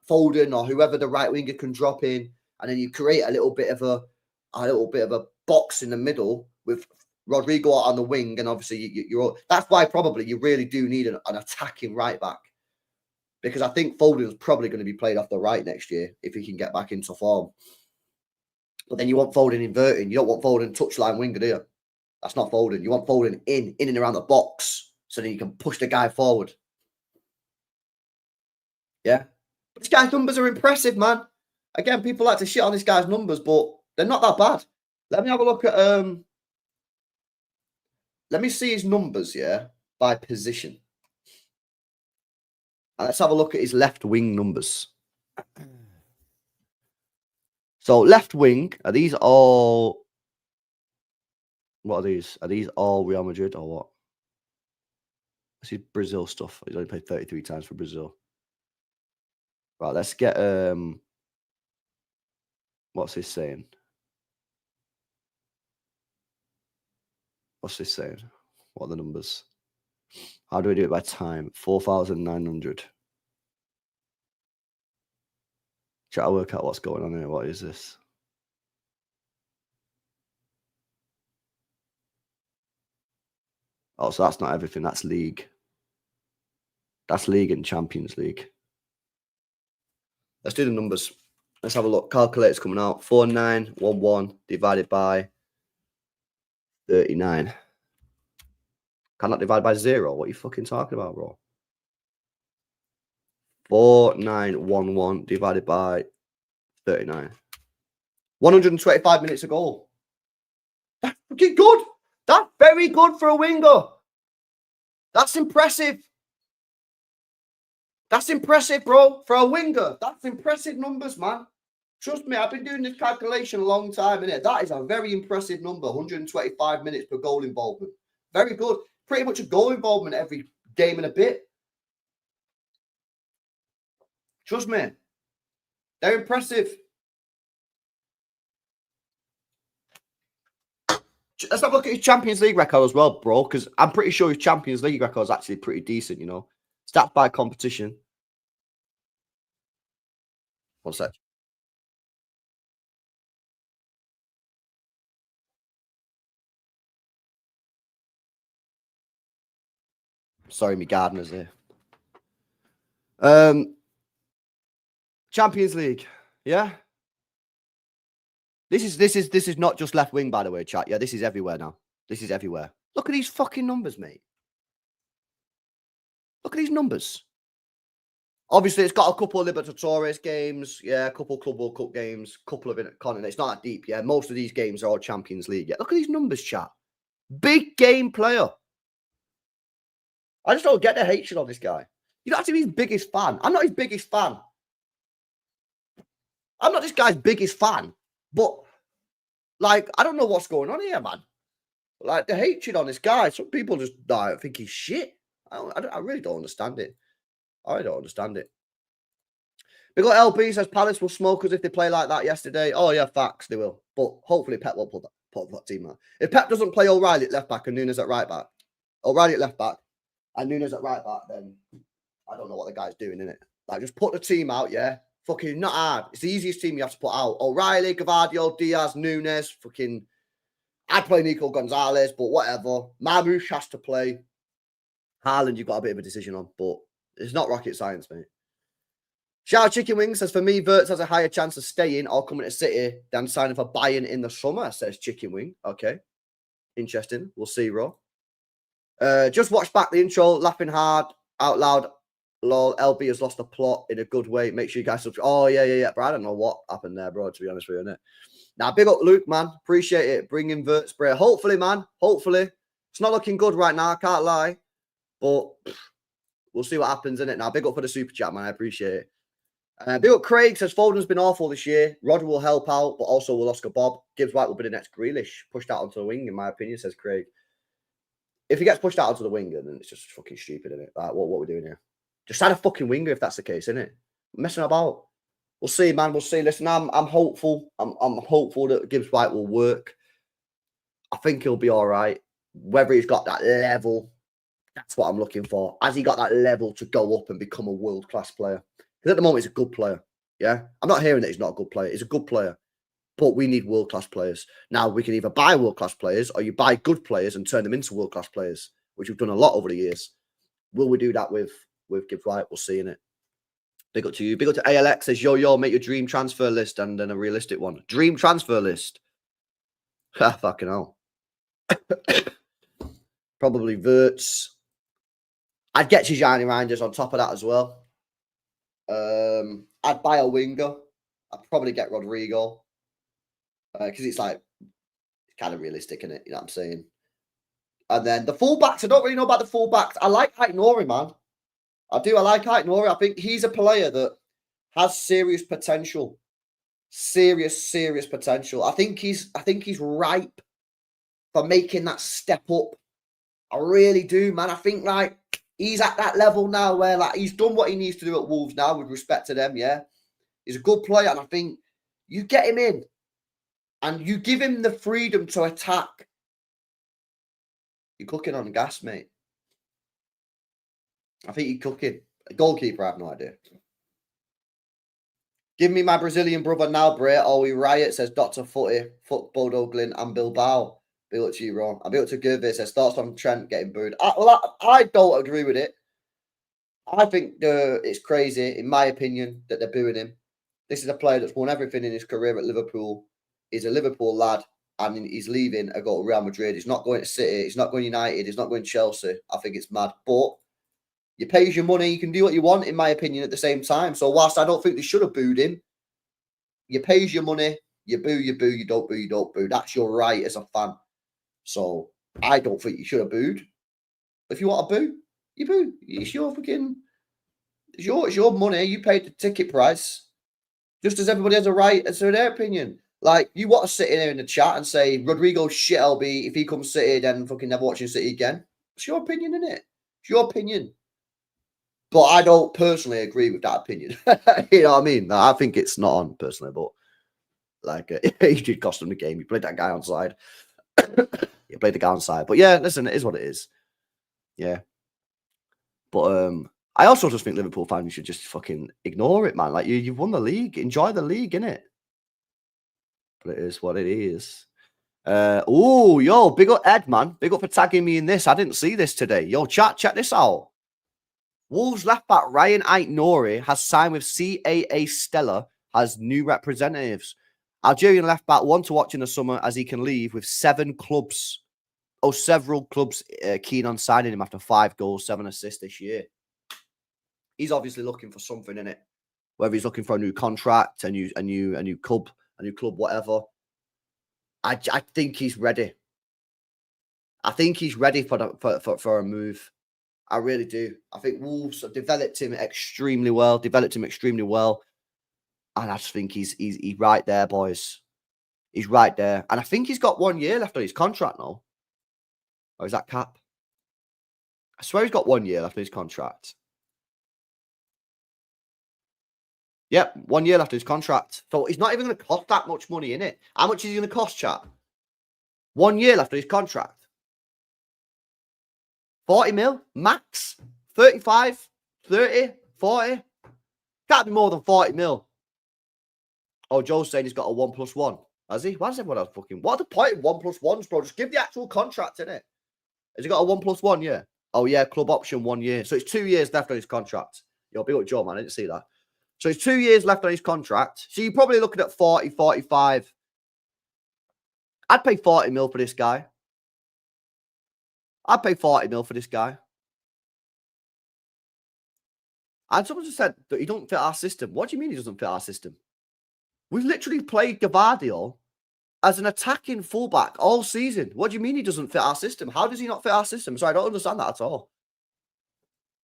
Foden or whoever the right winger can drop in. And then you create a little bit of a box in the middle with Rodrygo on the wing. And obviously that's why probably you really do need an attacking right back. Because I think Foden's probably going to be played off the right next year if he can get back into form. But then you want Foden inverting. You don't want Foden touchline winger, do you? That's not Foden. You want Foden in and around the box so then you can push the guy forward. Yeah. But this guy's numbers are impressive, man. Again, people like to shit on this guy's numbers, but they're not that bad. Let me have a look at let me see his numbers, yeah, by position. And let's have a look at his left wing numbers. So left wing, are these all... What are these? Are these all Real Madrid or what? This is Brazil stuff. He's only played 33 times for Brazil. Right, let's get... What's this saying? What's this saying? What are the numbers? How do we do it by time? 4,900. Try to work out what's going on here. What is this? Oh, so that's not everything. That's league. That's league and Champions League. Let's do the numbers. Let's have a look. Calculator's coming out. 4911 divided by 39. Cannot divide by 0. What are you fucking talking about, bro? 4911 divided by 39. 125 minutes a goal. That's fucking good. That's very good for a winger. That's impressive. That's impressive, bro. For a winger, that's impressive numbers, man. Trust me, I've been doing this calculation a long time, innit? That is a very impressive number, 125 minutes per goal involvement. Very good. Pretty much a goal involvement every game and a bit. Trust me. They're impressive. Let's have a look at his Champions League record as well, bro, because I'm pretty sure his Champions League record is actually pretty decent, you know. Stats by competition. One sec. Sorry, me gardener's here. Champions League, yeah. This is not just left wing, by the way, chat. Yeah, this is everywhere now. This is everywhere. Look at these fucking numbers, mate. Look at these numbers. Obviously, it's got a couple of Libertadores games. Yeah, a couple of Club World Cup games. A couple of Intercontinental. It's not that deep. Yeah, most of these games are all Champions League. Yeah, look at these numbers, chat. Big game player. I just don't get the hatred on this guy. You don't have to be his biggest fan. I'm not his biggest fan. I'm not this guy's biggest fan. But, like, I don't know what's going on here, man. Like, the hatred on this guy. Some people just think he's shit. I really don't understand it. I don't understand it. We got LB says Palace will smoke us if they play like that yesterday. Oh, yeah, facts, they will. But hopefully Pep will put that team out. If Pep doesn't play O'Reilly at left back and Nunes at right back, O'Reilly at left back and Nunes at right back, then I don't know what the guy's doing, innit? Like, just put the team out, yeah? Fucking not hard. It's the easiest team you have to put out. O'Reilly, Gavardio, Diaz, Nunes, fucking... I'd play Nico Gonzalez, but whatever. Marmoush has to play. Haaland, you've got a bit of a decision on, but it's not rocket science, mate. Shout out Chicken Wings says, for me, Wirtz has a higher chance of staying or coming to City than signing for Bayern in the summer, says Chicken Wing. Okay. Interesting. We'll see, Ro. Just watch back the intro, laughing hard, out loud. Lol, LB has lost the plot in a good way. Make sure you guys subscribe. Oh, yeah. Bro, I don't know what happened there, bro, to be honest with you, innit? Now, big up Luke, man. Appreciate it. Bring in Wirtz spray. Hopefully, man. Hopefully. It's not looking good right now. I can't lie. But we'll see what happens, innit? Now, big up for the super chat, man. I appreciate it. Big up Craig says Foden's been awful this year. Rod will help out, but also will Oscar Bob. Gibbs White will be the next Grealish. Pushed out onto the wing, in my opinion, says Craig. If he gets pushed out onto the wing, then it's just fucking stupid, isn't it? Like, what we're doing here? Just sign a fucking winger if that's the case, isn't it? Messing about. We'll see, man. We'll see. Listen, I'm hopeful. I'm hopeful that Gibbs White will work. I think he'll be all right. Whether he's got that level, that's what I'm looking for. Has he got that level to go up and become a world-class player? Because at the moment, he's a good player. Yeah? I'm not hearing that he's not a good player. He's a good player. But we need world-class players. Now, we can either buy world-class players or you buy good players and turn them into world-class players, which we've done a lot over the years. Will we do that with Gibbs White? We'll see, innit? Big up to you. Big up to ALX. Says, yo, make your dream transfer list and then a realistic one. Dream transfer list. Fucking hell. Probably Wirtz. I'd get Tijjani Reijnders on top of that as well. I'd buy a winger. I'd probably get Rodrygo. Because it's like, it's kind of realistic, isn't it? You know what I'm saying? And then the fullbacks, I don't really know about the fullbacks. I like Aït-Nouri, man. I do. I like Aït-Nouri. I think he's a player that has serious potential. Serious potential. I think he's ripe for making that step up. I really do, man. I think like he's at that level now where like he's done what he needs to do at Wolves now with respect to them, yeah. He's a good player, and I think you get him in and you give him the freedom to attack. You're cooking on gas, mate. I think you're cooking. A goalkeeper, I have no idea. Give me my Brazilian brother now, Bray, or we riot, says Dr. Footy, Bodo Glyn, and Bilbao. Be up to you, Ron. I'll be up to Gervais, says thoughts on Trent getting booed. I don't agree with it. I think it's crazy, in my opinion, that they're booing him. This is a player that's won everything in his career at Liverpool. He's a Liverpool lad, and he's leaving to go to Real Madrid. He's not going to City. He's not going United. He's not going Chelsea. I think it's mad. But you pay your money. You can do what you want, in my opinion, at the same time. So whilst I don't think they should have booed him, you pay your money. You boo, you boo. You don't boo, you don't boo. That's your right as a fan. So I don't think you should have booed. If you want to boo, you boo. It's your fucking... It's your money. You paid the ticket price. Just as everybody has a right as to their opinion. Like, you want to sit in here in the chat and say, Rodrygo's shit, LB. If he comes City, then fucking never watching City again. It's your opinion, isn't it? It's your opinion. But I don't personally agree with that opinion. You know what I mean? I think it's not on, personally, but like, he did cost him the game. He played that guy on side. He played the guy on side. But yeah, listen, it is what it is. Yeah. But I also just think Liverpool fans should just fucking ignore it, man. Like, you've won the league. Enjoy the league, innit? But it is what it is. Oh, yo, big up Ed, man. Big up for tagging me in this. I didn't see this today. Yo, chat, check this out. Wolves left back Ryan Aït-Nouri has signed with CAA Stella as new representatives. Algerian left back want to watch in the summer as he can leave with several clubs keen on signing him after 5 goals, 7 assists this year. He's obviously looking for something in it. Whether he's looking for a new contract, a new club, whatever. I think he's ready. I think he's ready for a move. I really do. I think Wolves have developed him extremely well. And I just think he's right there, boys. He's right there. And I think he's got 1 year left on his contract now. Or is that cap? I swear he's got 1 year left in his contract. Yep, 1 year left in his contract. So he's not even going to cost that much money, innit? How much is he going to cost, chat? 1 year left in his contract. 40 mil, max. 35, 30, 40. Can't be more than 40 mil. Oh, Joe's saying he's got a 1+1. Has he? Why does everyone else fucking... What are the point of 1+1s, bro? Just give the actual contract, innit? Has he got a 1+1? Yeah. Oh, yeah, club option 1 year. So it's 2 years left on his contract. Yo, big up Joe, man. I didn't see that. So it's 2 years left on his contract. So you're probably looking at 40, 45. I'd pay 40 mil for this guy. I'd pay 40 mil for this guy. And someone just said that he don't fit our system. What do you mean he doesn't fit our system? We've literally played Gavardio as an attacking fullback all season. What do you mean he doesn't fit our system? How does he not fit our system? Sorry, I don't understand that at all.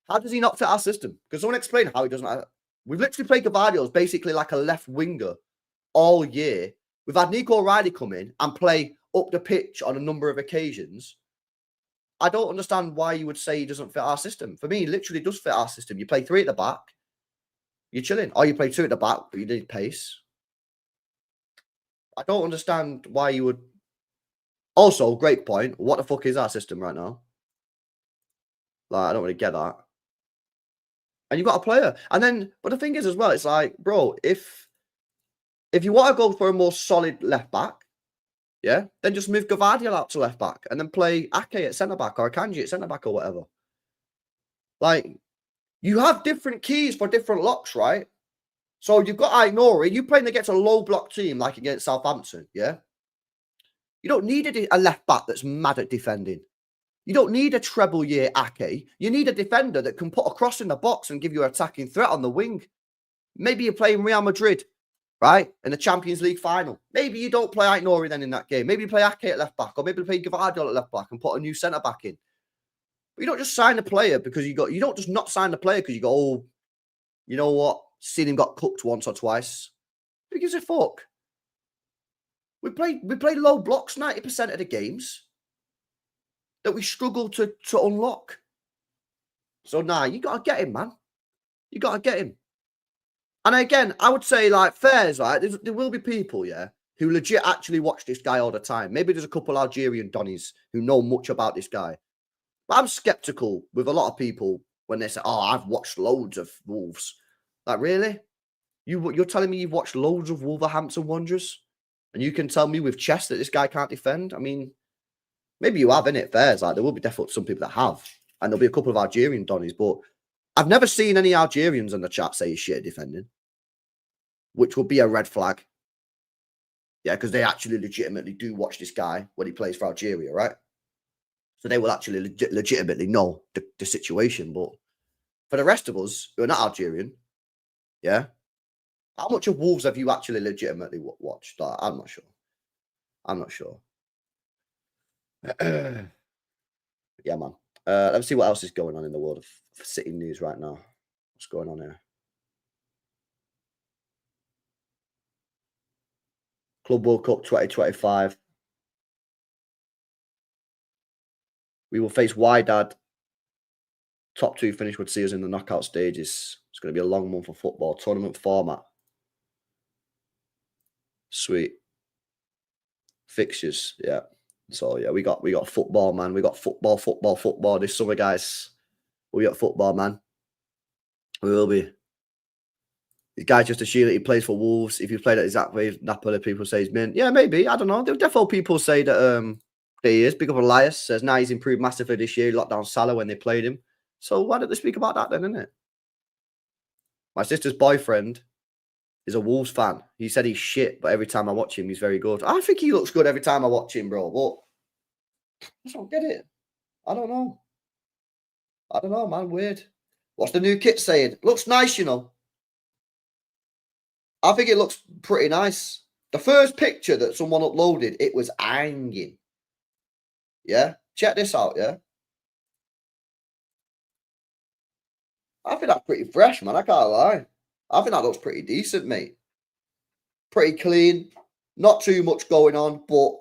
How does he not fit our system? Can someone explain how he doesn't? We've literally played Gavardio as basically like a left winger all year. We've had Nico O'Reilly come in and play up the pitch on a number of occasions. I don't understand why you would say he doesn't fit our system. For me, he literally does fit our system. You play 3 at the back, you're chilling. Or you play 2 at the back, but you need pace. I don't understand why you would... Also, great point. What the fuck is our system right now? Like, I don't really get that. And you've got a player. And then, but the thing is as well, it's like, bro, if you want to go for a more solid left back, yeah, then just move Gavardio out to left back and then play Ake at centre back or Akanji at centre back or whatever. Like, you have different keys for different locks, right? So you've got Aïnouri, you playing against a low block team like against Southampton, yeah? You don't need a left back that's mad at defending. You don't need a treble year Ake. You need a defender that can put a cross in the box and give you an attacking threat on the wing. Maybe you're playing Real Madrid, right? In the Champions League final. Maybe you don't play Aïnouri then in that game. Maybe you play Ake at left back, or maybe you play Gavardio at left back and put a new centre back in. But you don't just sign a player because you don't just not sign the player because you go, oh, you know what? Seen him got cooked once or twice. Who gives a fuck? We play low blocks 90% of the games that we struggle to unlock. So nah, you gotta get him, man. You gotta get him. And again, I would say like fairs, right? There will be people, yeah, who legit actually watch this guy all the time. Maybe there's a couple Algerian Donnies who know much about this guy. But I'm skeptical with a lot of people when they say, oh, I've watched loads of Wolves. Like, really? You're telling me you've watched loads of Wolverhampton Wanderers? And you can tell me with chest that this guy can't defend? I mean, maybe you have, innit? Fairs. Like, there will be definitely some people that have. And there'll be a couple of Algerian Donnies. But I've never seen any Algerians in the chat say he's shit at defending. Which would be a red flag. Yeah, because they actually legitimately do watch this guy when he plays for Algeria, right? So they will actually legitimately know the situation. But for the rest of us who are not Algerian, yeah, how much of Wolves have you actually legitimately watched? I'm not sure. I'm not sure. Yeah, man. Let's see what else is going on in the world of City news right now. What's going on here? Club World Cup 2025. We will face Wydad. Top 2 finish would see us in the knockout stages. It's going to be a long month of football. Tournament format. Sweet. Fixtures, yeah. So yeah, we got football, man. We got football this summer, guys. We got football, man. We will be. The guy just assumed that he plays for Wolves. If you played at exactly Napoli, people say he's mint. Yeah, maybe. I don't know. There definitely people say that he is. Big up Elias says now he's improved massively this year. He locked down Salah when they played him. So why don't they speak about that then, innit? My sister's boyfriend is a Wolves fan. He said he's shit, but every time I watch him, he's very good. I think he looks good every time I watch him, bro. But I just don't get it. I don't know. I don't know, man. Weird. What's the new kit saying? Looks nice, you know. I think it looks pretty nice. The first picture that someone uploaded, it was hanging. Yeah? Check this out, yeah? I think that's pretty fresh, man. I can't lie. I think that looks pretty decent, mate. Pretty clean. Not too much going on, but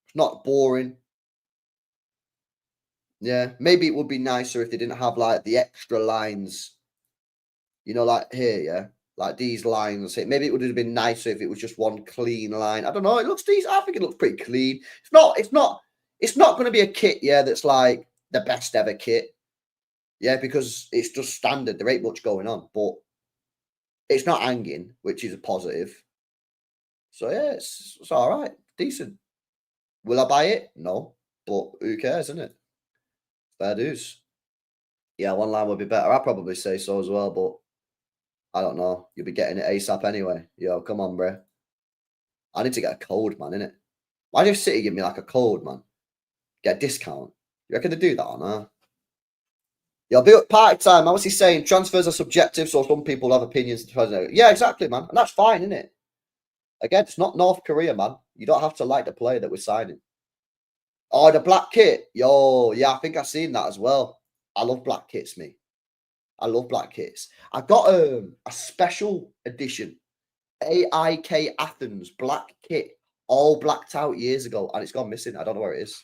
it's not boring. Yeah, maybe it would be nicer if they didn't have like the extra lines. You know, like here, yeah, like these lines. Maybe it would have been nicer if it was just one clean line. I don't know. It looks decent. I think it looks pretty clean. It's not. It's not. It's not going to be a kit, yeah, that's like the best ever kit, yeah, because it's just standard. There ain't much going on, but it's not hanging, which is a positive. So yeah, it's all right, decent. Will I buy it? No, but who cares, isn't it? Fair dues. Yeah, one line would be better. I'd probably say so as well, but I don't know. You'll be getting it ASAP anyway. Yo, come on, bro. I need to get a code, man, innit? Why does City give me like a code, man? Get a discount. You reckon they do that or not? Yo, be up party time. Man, what's he saying? Transfers are subjective, so some people have opinions. Yeah, exactly, man. And that's fine, isn't it? Again, it's not North Korea, man. You don't have to like the player that we're signing. Oh, the black kit. Yo, yeah, I think I've seen that as well. I love black kits, me. I love black kits. I got a special edition AIK Athens black kit, all blacked out years ago, and it's gone missing. I don't know where it is.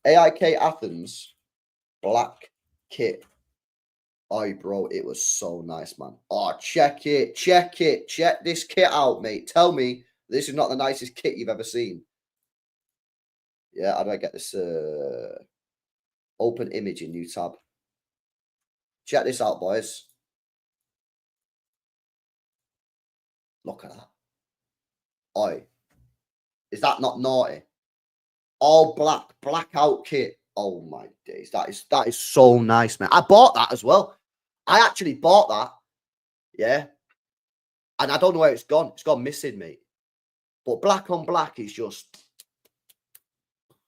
AIK Athens black kit. Oh, bro, it was so nice, man. Oh, check it. Check this kit out, mate. Tell me this is not the nicest kit you've ever seen. Yeah, how do I get this? Open image in new tab. Check this out, boys. Look at that. Oi. Is that not naughty? All black, blackout kit. Oh my days. That is so nice, man. I bought that as well. I actually bought that. Yeah. And I don't know where it's gone. It's gone missing, mate. But black on black is just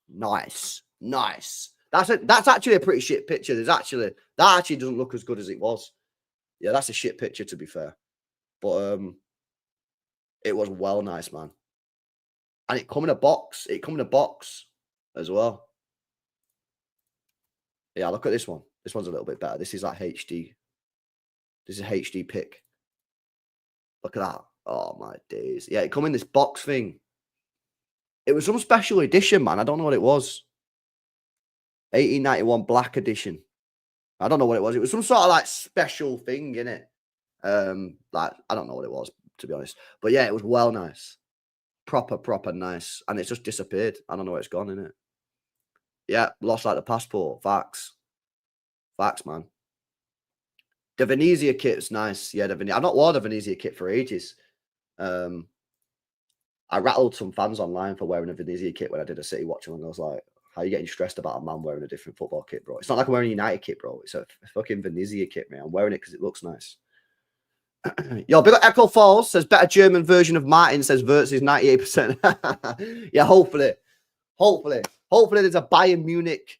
nice. Nice. That's actually a pretty shit picture. That actually doesn't look as good as it was. Yeah, that's a shit picture, to be fair. But it was well nice, man. And it come in a box. It come in a box as well. Yeah, look at this one. This one's a little bit better. This is like HD. This is a HD pick. Look at that. Oh my days. Yeah, it come in this box thing. It was some special edition, man. I don't know what it was. 1891 black edition. I don't know what it was. It was some sort of like special thing, innit? Like I don't know what it was, to be honest. But yeah, it was well nice. Proper nice. And it's just disappeared. I don't know where it's gone, innit? Yeah, lost like the passport. Facts. Facts, man. The Venezia kit's nice. Yeah, I've not worn the Venezia kit for ages. I rattled some fans online for wearing a Venezia kit when I did a City watch, and I was like, how are you getting stressed about a man wearing a different football kit, bro? It's not like I'm wearing a United kit, bro. It's a fucking Venezia kit, man. I'm wearing it because it looks nice. Yo, big up Echo Falls says better German version of Martin, says Wirtz is 98%. Yeah, hopefully there's a Bayern Munich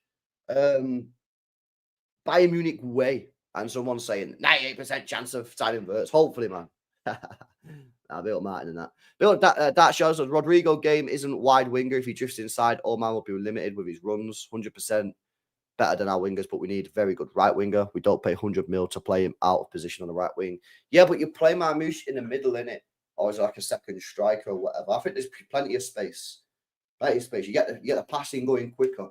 way, and someone's saying 98% chance of signing Wirtz. Hopefully, man. I'll be up Martin and that. Bill, that shows us Rodrygo game isn't wide winger. If he drifts inside, all man will be limited with his runs. 100% better than our wingers, but we need a very good right winger. We don't pay 100 mil to play him out of position on the right wing. Yeah, but you play Marmouche in the middle, innit? Or is it like a second striker or whatever? I think there's plenty of space. Plenty of space. You get the passing going quicker.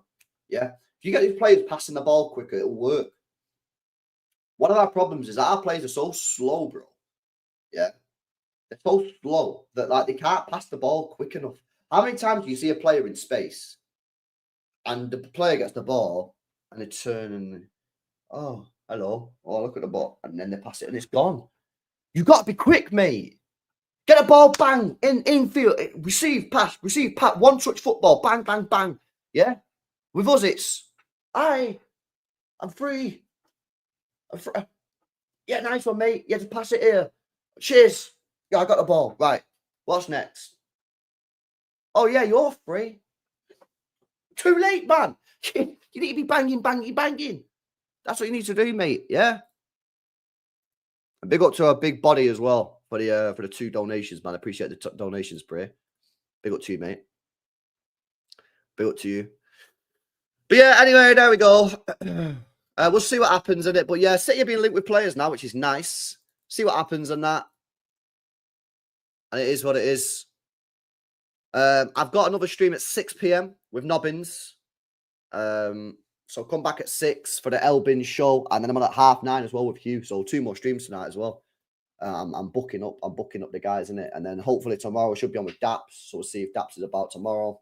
Yeah. If you get these players passing the ball quicker, it'll work. One of our problems is that our players are so slow, bro. Yeah. They're so slow that like they can't pass the ball quick enough. How many times do you see a player in space and the player gets the ball and they turn and oh hello, oh look at the ball, and then they pass it and it's gone. You got to be quick, mate. Get a ball, bang infield, receive pass, one touch football, bang bang bang. Yeah, with us it's I'm free. Yeah, nice one, mate. You have to pass it here. Cheers. Yeah, I got the ball. Right. What's next? Oh, yeah, you're free. Too late, man. You need to be banging. That's what you need to do, mate. Yeah. And big up to our big body as well for the 2 donations, man. I appreciate the donations, Bray. Big up to you, mate. Big up to you. But yeah, anyway, there we go. We'll see what happens in it. But yeah, City are being linked with players now, which is nice. See what happens on that. And it is what it is. I've got another stream at 6 p.m. with Nobbins. So come back at 6 for the Elbin show, and then I'm on at 9:30 as well with Hugh. So 2 more streams tonight as well. I'm booking up the guys in it, and then hopefully tomorrow we should be on with Daps. So we'll see if Daps is about tomorrow.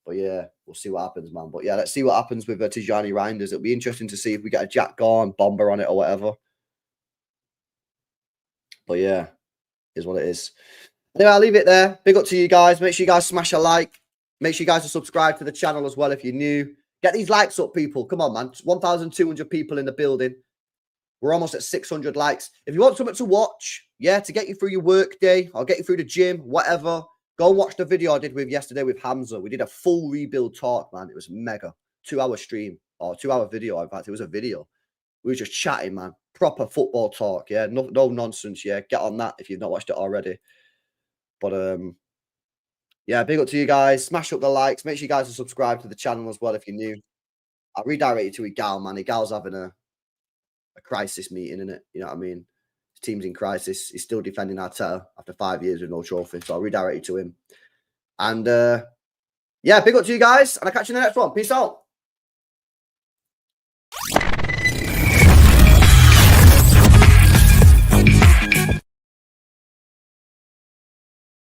But yeah, we'll see what happens, man. But yeah, let's see what happens with Tijjani Reijnders. It'll be interesting to see if we get a Jack Gorn bomber on it or whatever. But yeah, is what it is. Anyway, I'll leave it there. Big up to you guys. Make sure you guys smash a like. Make sure you guys are subscribed to the channel as well if you're new. Get these likes up, people. Come on, man. 1,200 people in the building. We're almost at 600 likes. If you want something to watch, yeah, to get you through your work day, or get you through the gym, whatever, go and watch the video I did with yesterday with Hamza. We did a full rebuild talk, man. It was mega. 2-hour stream, or 2-hour video. In fact, it was a video. We were just chatting, man. Proper football talk, yeah. No nonsense, yeah. Get on that if you've not watched it already. But, yeah, big up to you guys. Smash up the likes. Make sure you guys are subscribed to the channel as well if you're new. I'll redirect you to Igal, man. Igal's having a crisis meeting, innit? You know what I mean? His team's in crisis. He's still defending Arteta after 5 years with no trophy. So I'll redirect you to him. And, yeah, big up to you guys. And I'll catch you in the next one. Peace out.